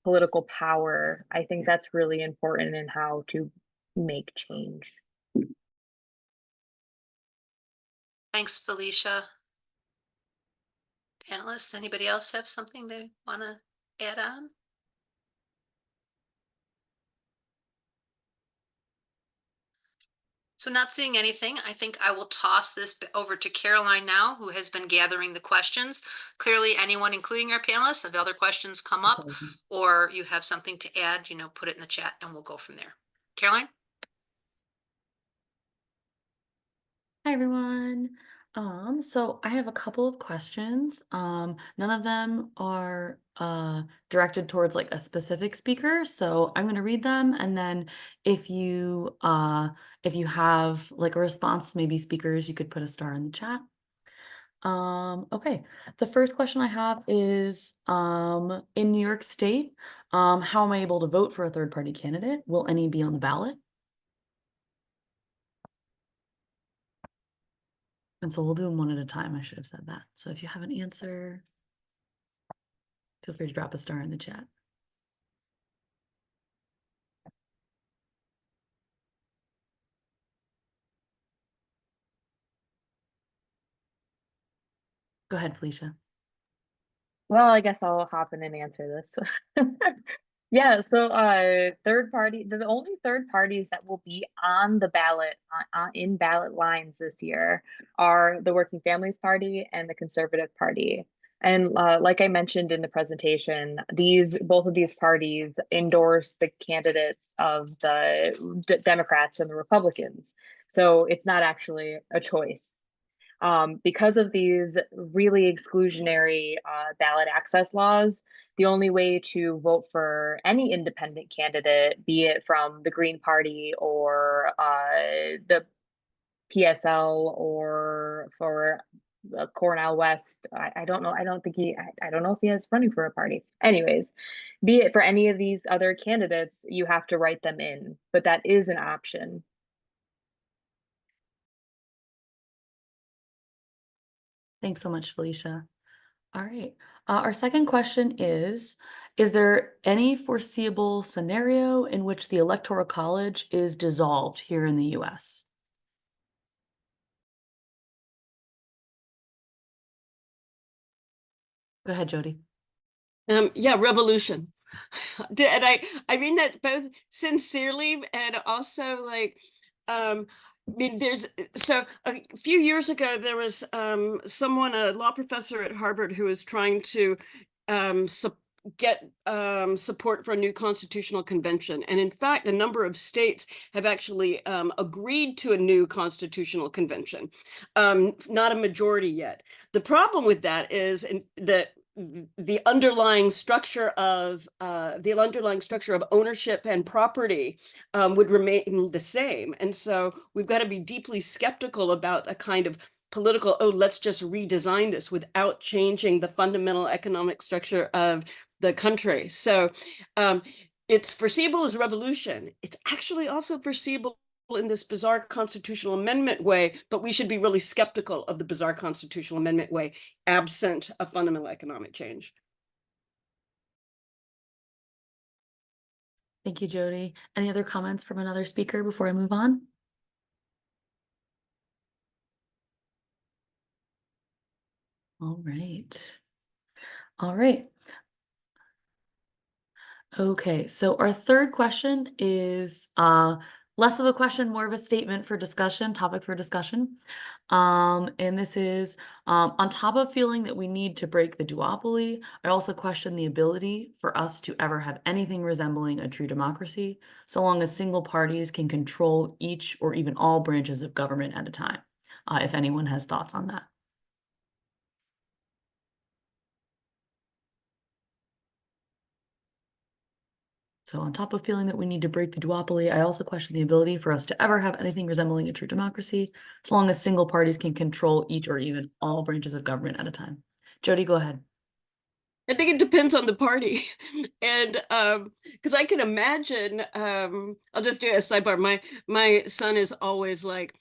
Speaker 3: political power. I think that's really important in how to make change.
Speaker 5: Thanks, Felicia. Panelists, anybody else have something they want to add on? So not seeing anything, I think I will toss this over to Caroline now, who has been gathering the questions. Clearly, anyone, including our panelists, if other questions come up or you have something to add, put it in the chat and we'll go from there. Caroline?
Speaker 8: Hi everyone. So I have a couple of questions. None of them are directed towards like a specific speaker, so I'm going to read them, and then if you have like a response, maybe speakers, you could put a star in the chat. Okay. The first question I have is in New York State, how am I able to vote for a third party candidate? Will any be on the ballot? And so we'll do them one at a time. I should have said that. So if you have an answer, feel free to drop a star in the chat. Go ahead, Felicia.
Speaker 3: Well, I guess I'll hop in and answer this. Yeah, so third party, the only third parties that will be on the ballot in ballot lines this year are the Working Families Party and the Conservative Party. And like I mentioned in the presentation, both of these parties endorse the candidates of the Democrats and the Republicans. So it's not actually a choice. Because of these really exclusionary ballot access laws, the only way to vote for any independent candidate, be it from the Green Party or the PSL or for Cornel West, I don't know. I don't think I don't know if he is running for a party. Anyways, be it for any of these other candidates, you have to write them in, but that is an option.
Speaker 8: Thanks so much, Felicia. All right. Our second question is there any foreseeable scenario in which the Electoral College is dissolved here in the US? Go ahead, Jody.
Speaker 4: Yeah, revolution. And I mean that both sincerely and also like, I mean, so a few years ago, there was someone, a law professor at Harvard, who was trying to get support for a new constitutional convention. And in fact, a number of states have actually agreed to a new constitutional convention, not a majority yet. The problem with that is that the underlying structure of ownership and property would remain the same. And so we've got to be deeply skeptical about a kind of political, oh, let's just redesign this without changing the fundamental economic structure of the country. So it's foreseeable as revolution. It's actually also foreseeable in this bizarre constitutional amendment way, but we should be really skeptical of the bizarre constitutional amendment way, absent a fundamental economic change.
Speaker 8: Thank you, Jody. Any other comments from another speaker before I move on? All right. All right. Okay, so our third question is less of a question, more of a statement for discussion, topic for discussion. And this is on top of feeling that we need to break the duopoly, I also question the ability for us to ever have anything resembling a true democracy, so long as single parties can control each or even all branches of government at a time. If anyone has thoughts on that. So on top of feeling that we need to break the duopoly, I also question the ability for us to ever have anything resembling a true democracy, so long as single parties can control each or even all branches of government at a time. Jody, go ahead.
Speaker 4: I think it depends on the party. And because I can imagine, I'll just do a sidebar. My son is always like,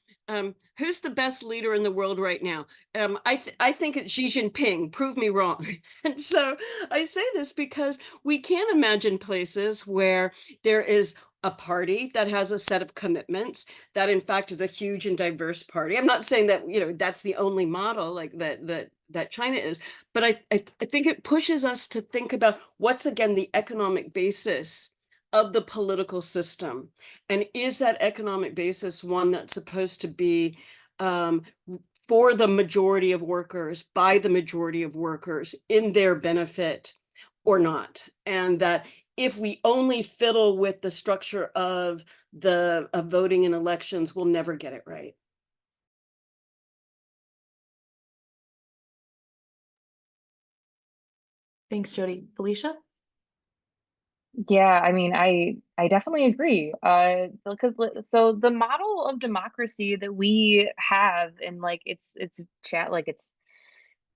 Speaker 4: who's the best leader in the world right now? I think it's Xi Jinping. Prove me wrong. And so I say this because we can imagine places where there is a party that has a set of commitments that in fact is a huge and diverse party. I'm not saying that, you know, that's the only model like that China is, but I think it pushes us to think about what's again the economic basis of the political system. And is that economic basis one that's supposed to be for the majority of workers, by the majority of workers, in their benefit or not? And that if we only fiddle with the structure of voting in elections, we'll never get it right.
Speaker 8: Thanks, Jody. Felicia?
Speaker 3: Yeah, I mean, I definitely agree. Because so the model of democracy that we have, and like it's chat like it's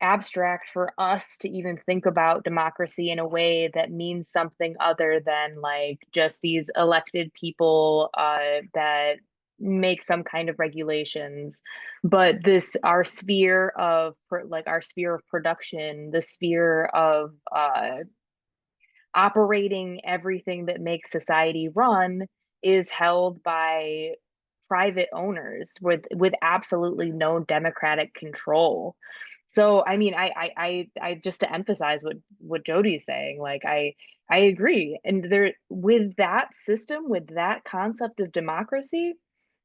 Speaker 3: abstract for us to even think about democracy in a way that means something other than like just these elected people that make some kind of regulations. But this our sphere of our sphere of production, the sphere of operating everything that makes society run is held by private owners with absolutely no democratic control. So I mean, I just to emphasize what Jody's saying, like I agree. And there, with that system, with that concept of democracy,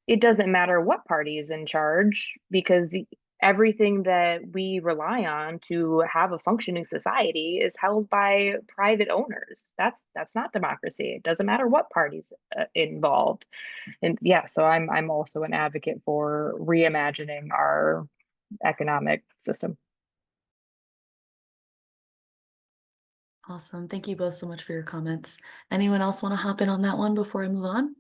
Speaker 3: it doesn't matter what party is in charge, because everything that we rely on to have a functioning society is held by private owners. That's not democracy. It doesn't matter what party's involved. And yeah, so I'm also an advocate for reimagining our economic system.
Speaker 8: Awesome. Thank you both so much for your comments. Anyone else want to hop in on that one before I move on?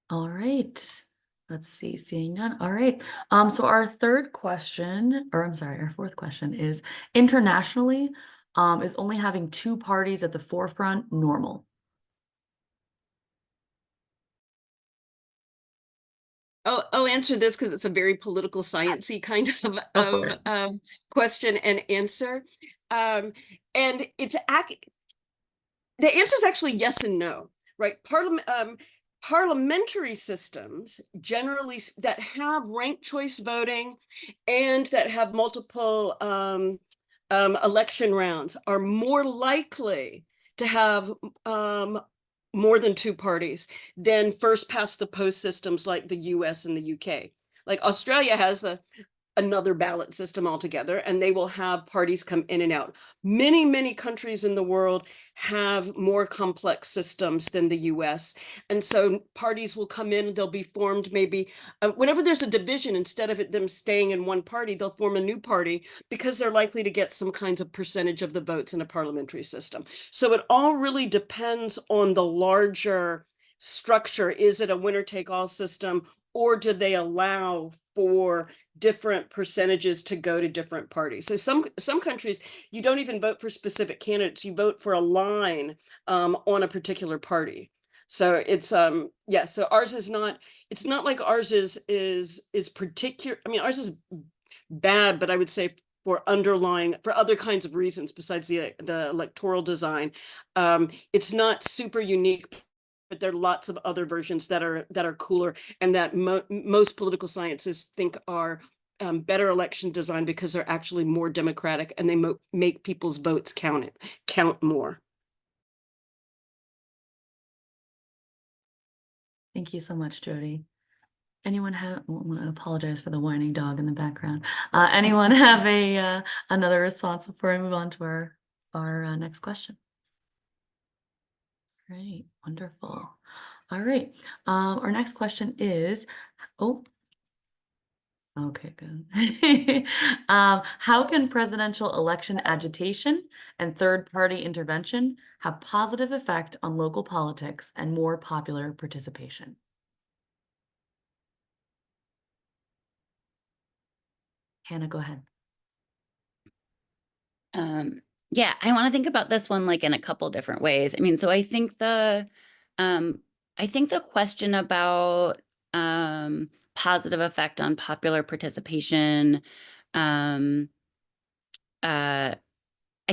Speaker 8: All right. Let's see, seeing none. All right. So our third question, or I'm sorry, our fourth question is, internationally, is only having two parties at the forefront normal?
Speaker 4: I'll answer this because it's a very political sciencey kind of,
Speaker 8: Go for it.
Speaker 4: question and answer. And the answer is actually yes and no, right? Parliamentary systems generally that have ranked choice voting and that have multiple election rounds are more likely to have more than two parties than first past the post systems like the US and the UK. Like Australia has another ballot system altogether, and they will have parties come in and out. Many countries in the world have more complex systems than the US. And so parties will come in, they'll be formed maybe whenever there's a division, instead of them staying in one party, they'll form a new party because they're likely to get some kinds of percentage of the votes in a parliamentary system. So it all really depends on the larger structure. Is it a winner take all system, or do they allow for different percentages to go to different parties? So some countries, you don't even vote for specific candidates, you vote for a line on a particular party. So it's yeah, so ours is not, it's not like ours is particular. I mean, ours is bad, but I would say for other kinds of reasons besides the electoral design, it's not super unique, but there are lots of other versions that are cooler, and that most political scientists think are better election design because they're actually more democratic, and they make people's votes count more.
Speaker 8: Thank you so much, Jody. Anyone have, I want to apologize for the whining dog in the background. Anyone have another response before I move on to our next question? Great, wonderful. All right. Our next question is, okay, good. How can presidential election agitation and third-party intervention have positive effect on local politics and more popular participation? Hannah, go ahead.
Speaker 7: Yeah, I want to think about this one like in a couple different ways. I mean, so I think the question about positive effect on popular participation, I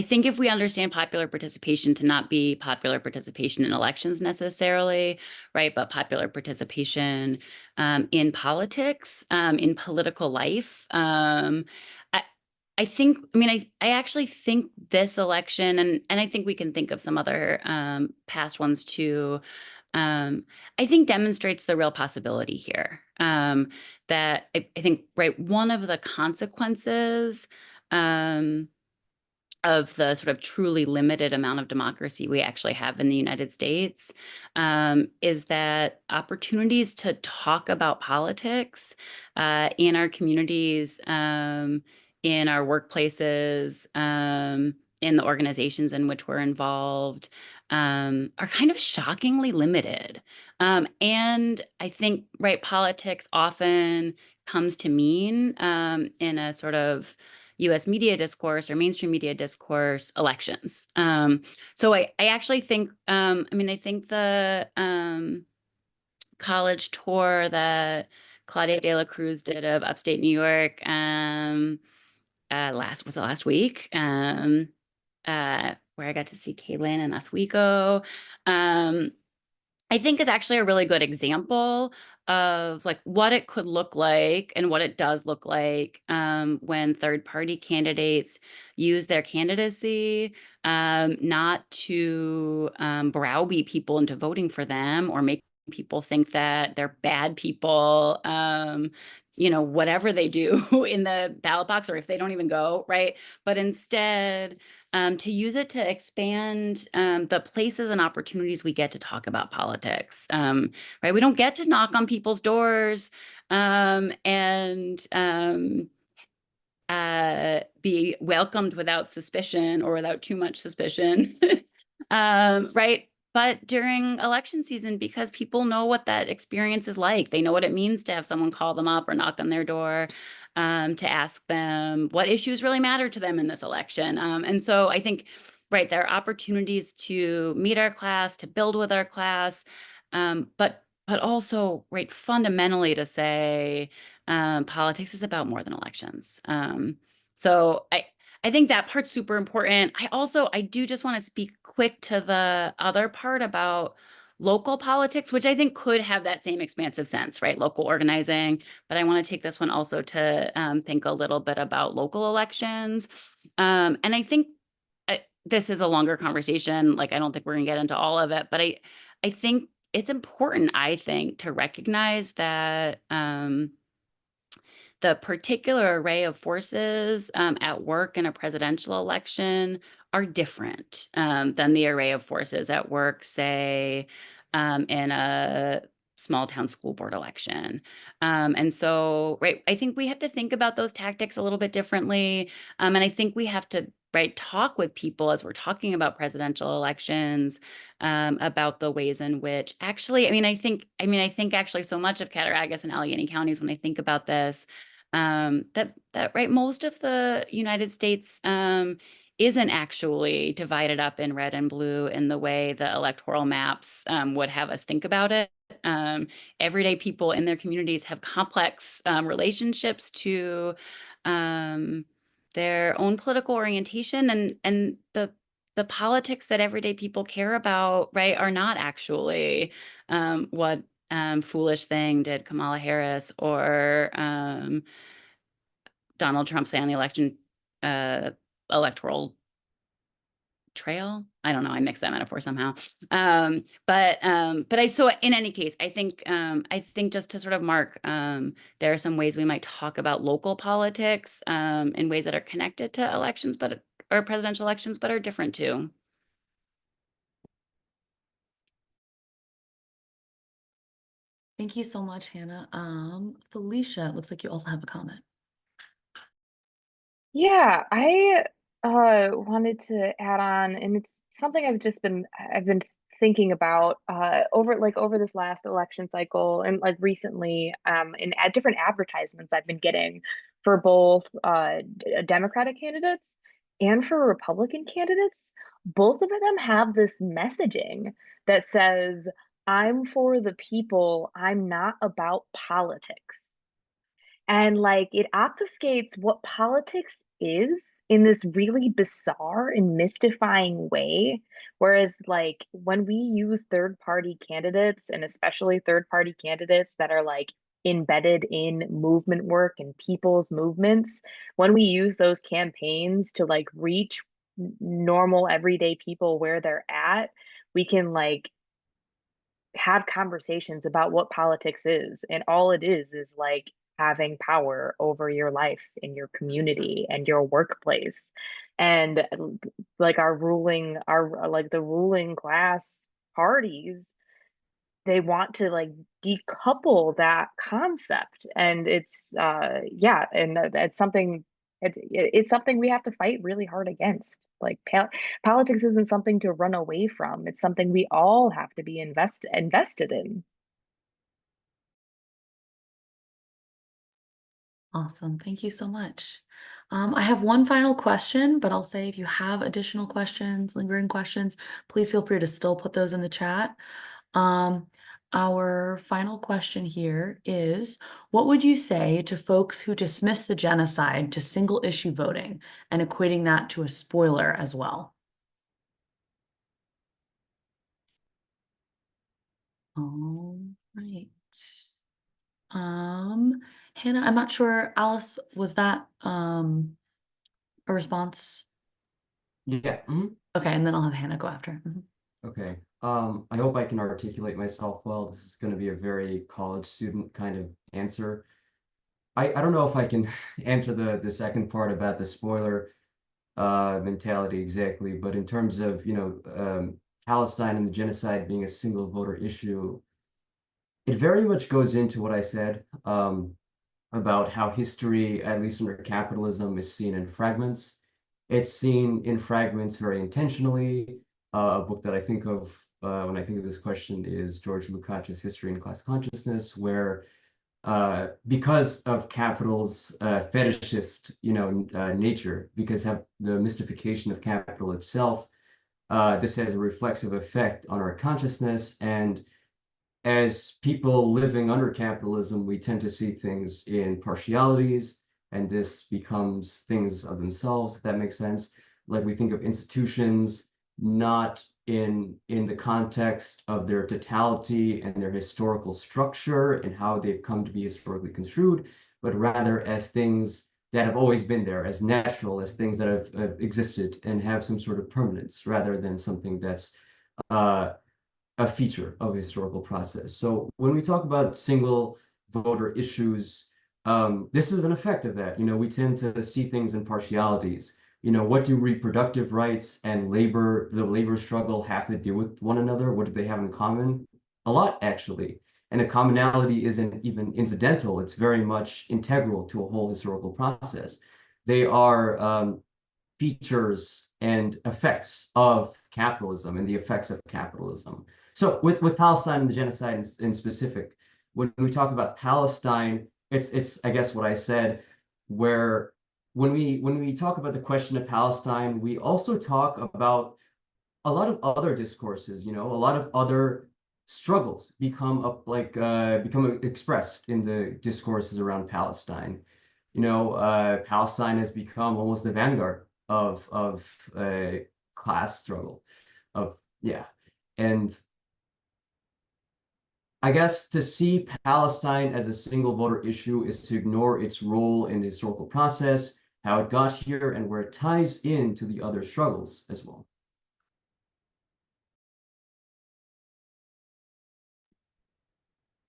Speaker 7: think if we understand popular participation to not be popular participation in elections necessarily, right, but popular participation in politics, in political life, I think, I mean, I actually think this election, and I think we can think of some other past ones too, I think demonstrates the real possibility here. That I think, right, one of the consequences of the sort of truly limited amount of democracy we actually have in the United States is that opportunities to talk about politics in our communities, in our workplaces, in the organizations in which we're involved, are kind of shockingly limited. And I think, right, politics often comes to mean in a sort of US media discourse or mainstream media discourse, elections. So I actually think, I mean, I think the college tour that Claudia De La Cruz did of upstate New York last week? where I got to see Kaylin and Oswego. I think it's actually a really good example of like what it could look like and what it does look like when third-party candidates use their candidacy not to browbeat people into voting for them or make people think that they're bad people, whatever they do in the ballot box, or if they don't even go, right? But instead, to use it to expand the places and opportunities we get to talk about politics, right? We don't get to knock on people's doors and be welcomed without suspicion or without too much suspicion, right? But during election season, because people know what that experience is like, they know what it means to have someone call them up or knock on their door to ask them what issues really matter to them in this election. And so I think, right, there are opportunities to meet our class, to build with our class, but also, right, fundamentally to say politics is about more than elections. So I think that part's super important. I do just want to speak quick to the other part about local politics, which I think could have that same expansive sense, right? Local organizing. But I want to take this one also to think a little bit about local elections. And I think this is a longer conversation. Like, I don't think we're going to get into all of it, but I think it's important, I think, to recognize that the particular array of forces at work in a presidential election are different than the array of forces at work, say, in a small town school board election. And so, right, I think we have to think about those tactics a little bit differently. And I think we have to, right, talk with people as we're talking about presidential elections about the ways in which actually, I think actually so much of Cattaraugus and Allegheny counties, when I think about this, that right, most of the United States isn't actually divided up in red and blue in the way the electoral maps would have us think about it. Everyday people in their communities have complex relationships to their own political orientation, and the politics that everyday people care about, right, are not actually what foolish thing did Kamala Harris or Donald Trump say on the election electoral trail. I don't know. I mixed that metaphor somehow. So in any case, I think just to sort of mark, there are some ways we might talk about local politics in ways that are connected to elections, or presidential elections, but are different too.
Speaker 8: Thank you so much, Hannah. Felicia, it looks like you also have a comment.
Speaker 3: Yeah, I wanted to add on, and it's something I've been thinking about over this last election cycle, and like recently in different advertisements I've been getting for both Democratic candidates and for Republican candidates. Both of them have this messaging that says, "I'm for the people, I'm not about politics." And like it obfuscates what politics is in this really bizarre and mystifying way. Whereas, like, when we use third party candidates, and especially third party candidates that are like embedded in movement work and people's movements, when we use those campaigns to like reach normal everyday people where they're at, we can like have conversations about what politics is. And all it is like having power over your life in your community and your workplace. And like the ruling class parties, they want to like decouple that concept. And it's and that's something, it's something we have to fight really hard against. Like politics isn't something to run away from. It's something we all have to be invested in.
Speaker 8: Awesome. Thank you so much. I have one final question, but I'll say if you have additional questions, lingering questions, please feel free to still put those in the chat. our final question here is, what would you say to folks who dismiss the genocide to single issue voting and equating that to a spoiler as well? All right. Hannah, I'm not sure. Alice, was that a response?
Speaker 6: Yeah.
Speaker 8: Okay, and then I'll have Hannah go after. Mhm.
Speaker 6: Okay. I hope I can articulate myself well. This is going to be a very college student kind of answer. I don't know if I can answer the second part about the spoiler mentality exactly, but in terms of, Palestine and the genocide being a single voter issue, it very much goes into what I said about how history, at least under capitalism, is seen in fragments. It's seen in fragments very intentionally. A book that I think of when I think of this question is George Lukács' History and Class Consciousness, where because of capital's fetishist, nature, because of the mystification of capital itself, this has a reflexive effect on our consciousness. And as people living under capitalism, we tend to see things in partialities, and this becomes things of themselves, if that makes sense. Like we think of institutions not in the context of their totality and their historical structure and how they've come to be historically construed, but rather as things that have always been there, as natural, as things that have existed and have some sort of permanence, rather than something that's a feature of a historical process. So when we talk about single voter issues, this is an effect of that. We tend to see things in partialities. What do reproductive rights and the labor struggle have to do with one another? What do they have in common? A lot, actually. And the commonality isn't even incidental. It's very much integral to a whole historical process. They are features and effects of capitalism and the effects of capitalism. So with Palestine and the genocide in specific, when we talk about Palestine, it's I guess what I said, where when we talk about the question of Palestine, we also talk about a lot of other discourses, a lot of other struggles become expressed in the discourses around Palestine. Palestine has become almost the vanguard of a class struggle, and I guess to see Palestine as a single voter issue is to ignore its role in the historical process, how it got here, and where it ties into the other struggles as well.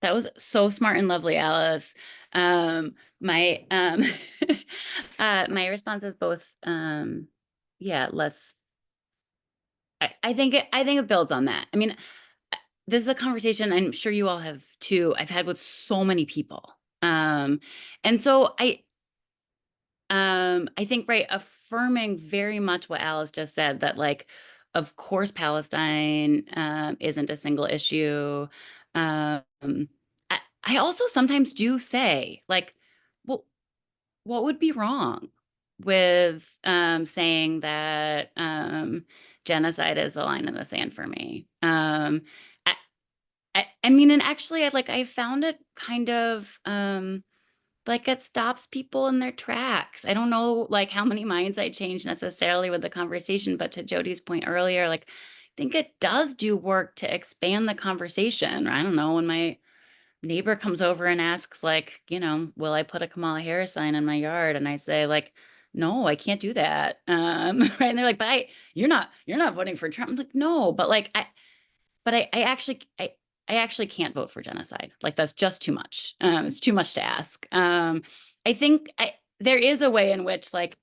Speaker 7: That was so smart and lovely, Alice. My my response is both less. I think it builds on that. I mean, this is a conversation I'm sure you all have too. I've had with so many people. And so I think, right, affirming very much what Alice just said, that like, of course, Palestine isn't a single issue. Um, I also sometimes do say, like, well, what would be wrong with saying that genocide is a line in the sand for me? I, I mean, and actually, I found it kind of like it stops people in their tracks. I don't know like how many minds I change necessarily with the conversation, but to Jody's point earlier, like I think it does do work to expand the conversation. I don't know, when my neighbor comes over and asks like, will I put a Kamala Harris sign in my yard? And I say like, no, I can't do that. Right. And they're like, but you're not voting for Trump. I'm like, no, but like I actually can't vote for genocide. Like that's just too much. It's too much to ask. I think there is a way in which, like,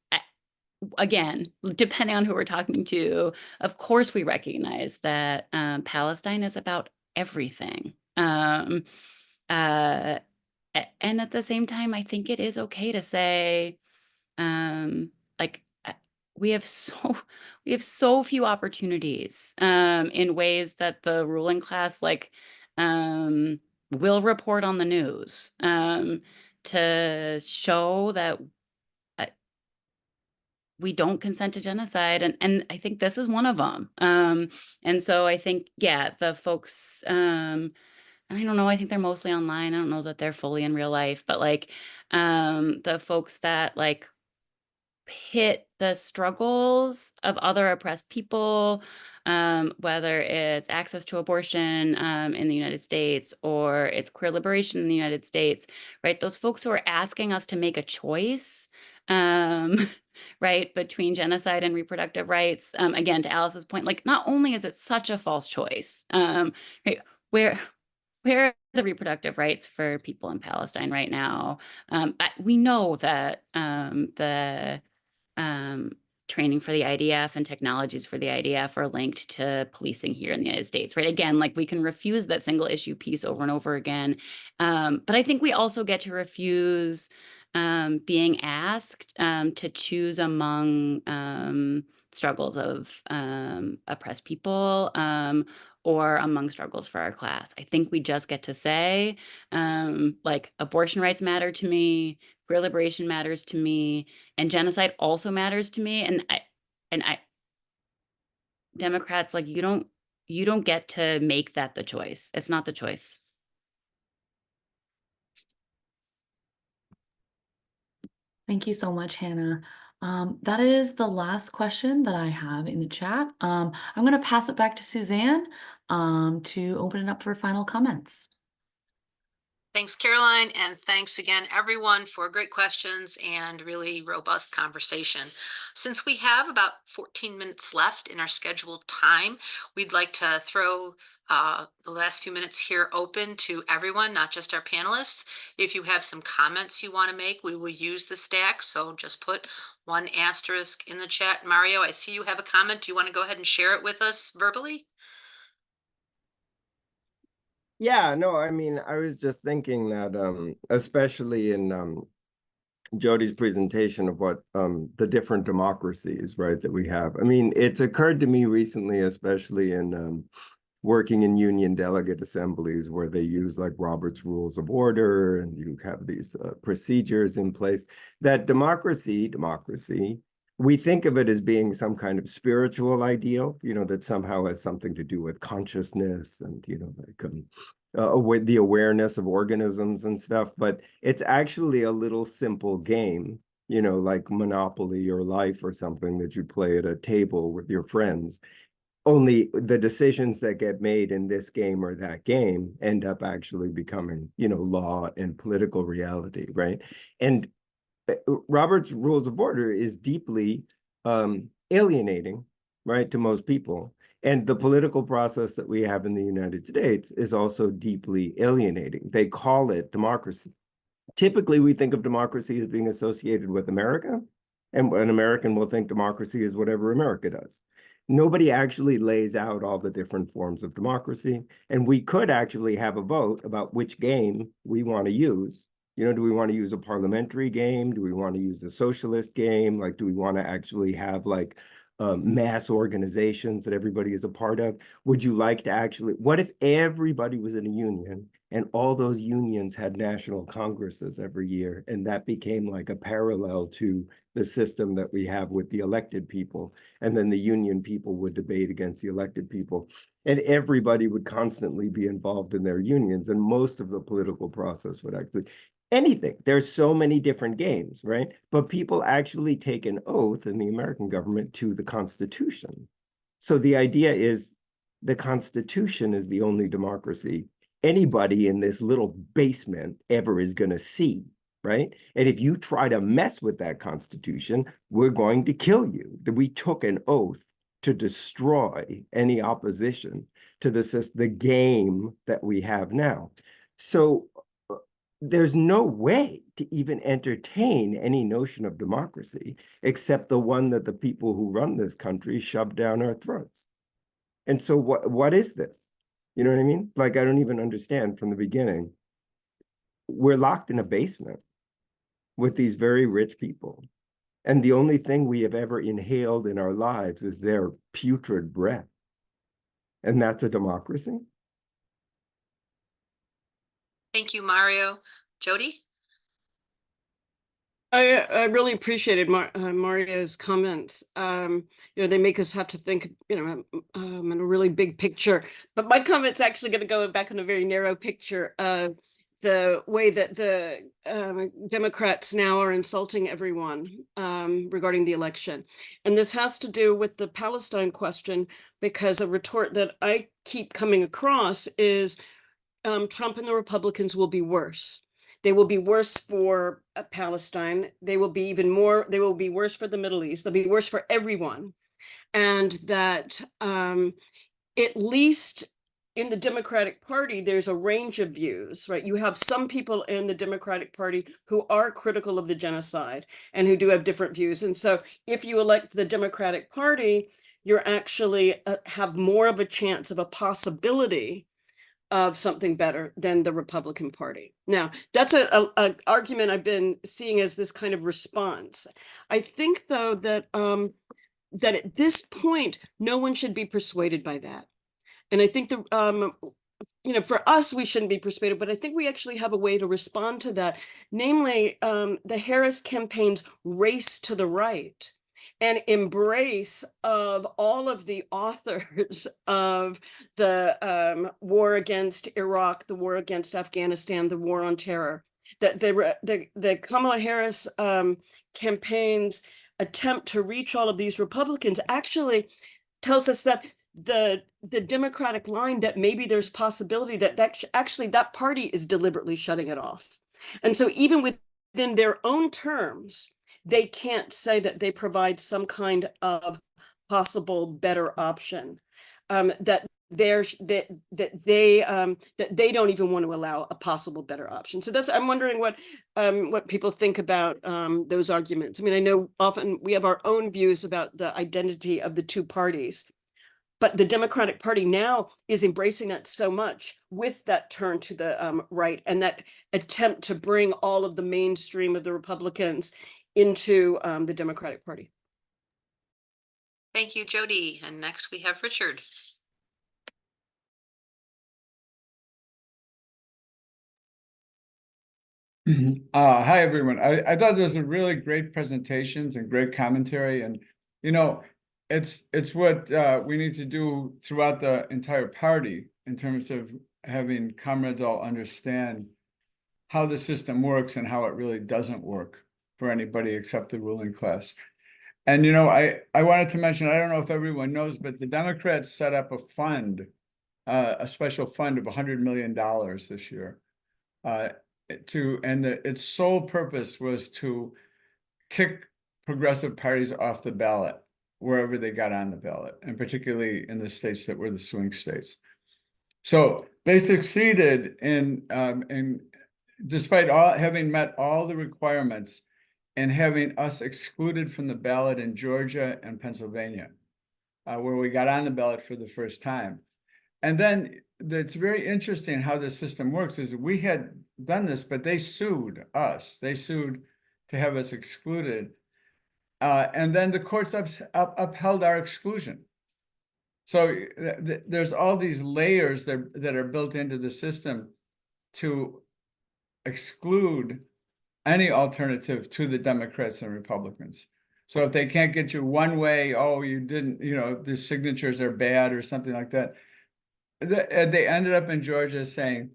Speaker 7: again, depending on who we're talking to, of course we recognize that Palestine is about everything. And at the same time, I think it is okay to say, like, we have so few opportunities in ways that the ruling class will report on the news to show that we don't consent to genocide, and I think this is one of them. And so I think, yeah, the folks and I don't know, I think they're mostly online. I don't know that they're fully in real life, but like the folks that like pit the struggles of other oppressed people, whether it's access to abortion in the United States or it's queer liberation in the United States, right? Those folks who are asking us to make a choice, right, between genocide and reproductive rights. Again, to Alice's point, like not only is it such a false choice, right, where are the reproductive rights for people in Palestine right now? We know that the training for the IDF and technologies for the IDF are linked to policing here in the United States, right? Again, like we can refuse that single issue piece over and over again. But I think we also get to refuse being asked to choose among struggles of oppressed people or among struggles for our class. I think we just get to say, like, abortion rights matter to me, queer liberation matters to me, and genocide also matters to me. And I Democrats, like, you don't get to make that the choice. It's not the choice.
Speaker 8: Thank you so much, Hannah. That is the last question that I have in the chat. I'm going to pass it back to Suzanne to open it up for final comments.
Speaker 5: Thanks, Caroline, and thanks again, everyone, for great questions and really robust conversation. Since we have about 14 minutes left in our scheduled time, we'd like to throw the last few minutes here open to everyone, not just our panelists. If you have some comments you want to make, we will use the stack, so just put 1 asterisk in the chat. Mario, I see you have a comment. Do you want to go ahead and share it with us verbally?
Speaker 9: Yeah, no, I mean, I was just thinking that especially in Jody's presentation of what the different democracies, right, that we have. I mean, it's occurred to me recently, especially in working in union delegate assemblies where they use like Robert's Rules of Order and you have these procedures in place, that democracy, we think of it as being some kind of spiritual ideal, you know, that somehow has something to do with consciousness and, you know, like the awareness of organisms and stuff. But it's actually a little simple game, you know, like Monopoly or Life or something that you play at a table with your friends. Only the decisions that get made in this game or that game end up actually becoming, you know, law and political reality, right? And Robert's Rules of Order is deeply alienating, right, to most people. And the political process that we have in the United States is also deeply alienating. They call it democracy. Typically, we think of democracy as being associated with America, and an American will think democracy is whatever America does. Nobody actually lays out all the different forms of democracy, and we could actually have a vote about which game we want to use. You know, do we want to use a parliamentary game? Do we want to use a socialist game? Like, do we want to actually have like mass organizations that everybody is a part of? Would you like to actually, what if everybody was in a union and all those unions had national congresses every year, and that became like a parallel to the system that we have with the elected people, and then the union people would debate against the elected people, and everybody would constantly be involved in their unions, and most of the political process would actually, anything. There's so many different games, right? But people actually take an oath in the American government to the Constitution. So the idea is the Constitution is the only democracy anybody in this little basement ever is going to see, right? And if you try to mess with that Constitution, we're going to kill you. We took an oath to destroy any opposition to the game that we have now. So there's no way to even entertain any notion of democracy except the one that the people who run this country shove down our throats. And so what is this? You know what I mean? Like, I don't even understand from the beginning. We're locked in a basement with these very rich people. And the only thing we have ever inhaled in our lives is their putrid breath. And that's a democracy?
Speaker 5: Thank you, Mario. Jody?
Speaker 4: I really appreciated Maria's comments. They make us have to think, in a really big picture. But my comment's actually going to go back in a very narrow picture of the way that the Democrats now are insulting everyone regarding the election. And this has to do with the Palestine question, because a retort that I keep coming across is Trump and the Republicans will be worse. They will be worse for Palestine. They will be worse for the Middle East. They'll be worse for everyone. And that at least in the Democratic Party, there's a range of views, right? You have some people in the Democratic Party who are critical of the genocide and who do have different views. And so if you elect the Democratic Party, you're actually have more of a chance of a possibility of something better than the Republican Party. Now, that's a argument I've been seeing as this kind of response. I think, though, that that at this point, no one should be persuaded by that. And I think for us, we shouldn't be persuaded, but I think we actually have a way to respond to that. Namely, the Harris campaign's race to the right and embrace of all of the authors of the war against Iraq, the war against Afghanistan, the war on terror. That the Kamala Harris campaign's attempt to reach all of these Republicans actually tells us that the Democratic line, that maybe there's possibility that actually that party is deliberately shutting it off. And so even within their own terms, they can't say that they provide some kind of possible better option, that they don't even want to allow a possible better option. So I'm wondering what people think about those arguments. I mean, I know often we have our own views about the identity of the two parties, but the Democratic Party now is embracing that so much with that turn to the right and that attempt to bring all of the mainstream of the Republicans into the Democratic Party.
Speaker 5: Thank you, Jody. And next we have Richard.
Speaker 10: Hi, everyone. I thought those were really great presentations and great commentary. And, it's what we need to do throughout the entire party in terms of having comrades all understand how the system works and how it really doesn't work for anybody except the ruling class. And, I wanted to mention, I don't know if everyone knows, but the Democrats set up a fund, a special fund of $100 million this year. Its sole purpose was to kick progressive parties off the ballot wherever they got on the ballot, and particularly in the states that were the swing states. So they succeeded in despite having met all the requirements and having us excluded from the ballot in Georgia and Pennsylvania, where we got on the ballot for the first time. And then it's very interesting how the system works is we had done this, but they sued us. They sued to have us excluded. And then the courts upheld our exclusion. So there's all these layers that are built into the system to exclude any alternative to the Democrats and Republicans. So if they can't get you one way, oh, you didn't, the signatures are bad or something like that. They ended up in Georgia saying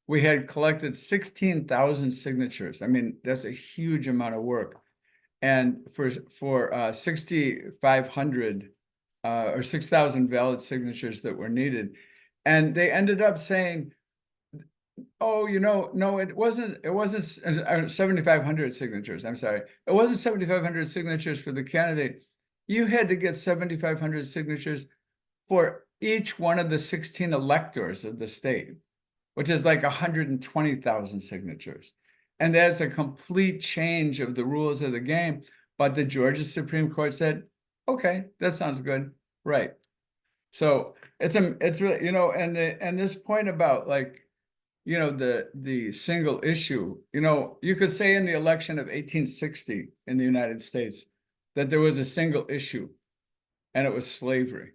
Speaker 10: we had collected 16,000 signatures. I mean, that's a huge amount of work. And for 6,500 or 6,000 valid signatures that were needed. And they ended up saying, oh, no, it wasn't 7,500 signatures. I'm sorry. It wasn't 7,500 signatures for the candidate. You had to get 7,500 signatures for each one of the 16 electors of the state, which is like 120,000 signatures. And that's a complete change of the rules of the game. But the Georgia Supreme Court said, okay, that sounds good. Right. So it's really, and this point about the single issue, you could say in the election of 1860 in the United States that there was a single issue and it was slavery.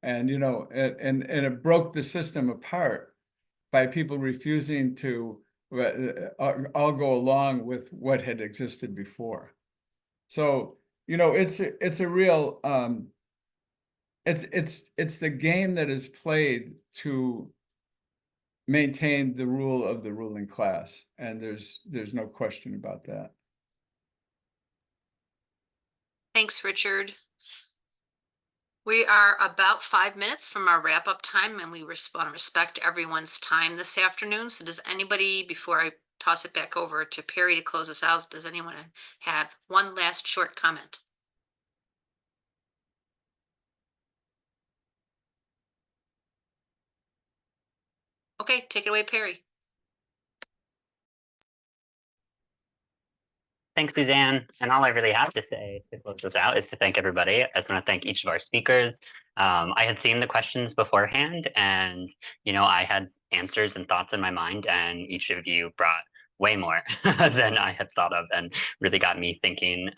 Speaker 10: And, and it broke the system apart by people refusing to all go along with what had existed before. So, you know, it's a real it's the game that is played to maintain the rule of the ruling class, and there's no question about that.
Speaker 5: Thanks, Richard. We are about 5 minutes from our wrap-up time, and we want to respect everyone's time this afternoon. So does anybody, before I toss it back over to Perry to close us out, does anyone have one last short comment? Okay, take it away, Perry.
Speaker 2: Thanks, Suzanne. And all I really have to say to close this out is to thank everybody. I just want to thank each of our speakers. I had seen the questions beforehand, and I had answers and thoughts in my mind, and each of you brought way more than I had thought of, and really got me thinking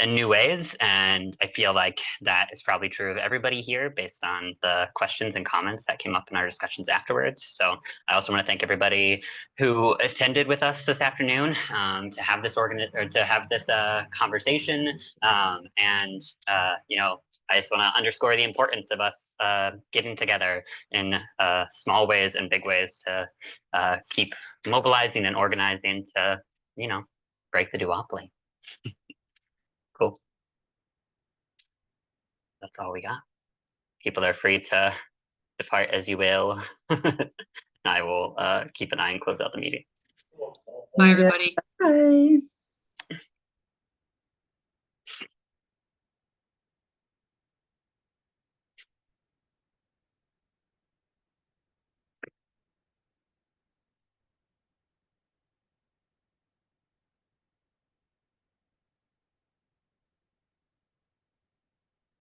Speaker 2: in new ways. And I feel like that is probably true of everybody here based on the questions and comments that came up in our discussions afterwards. So I also want to thank everybody who attended with us this afternoon to have this conversation. I just want to underscore the importance of us getting together in small ways and big ways to keep mobilizing and organizing to, break the duopoly. Cool. That's all we got. People are free to depart as you will. I will keep an eye and close out the meeting.
Speaker 5: Bye, everybody.
Speaker 1: Bye.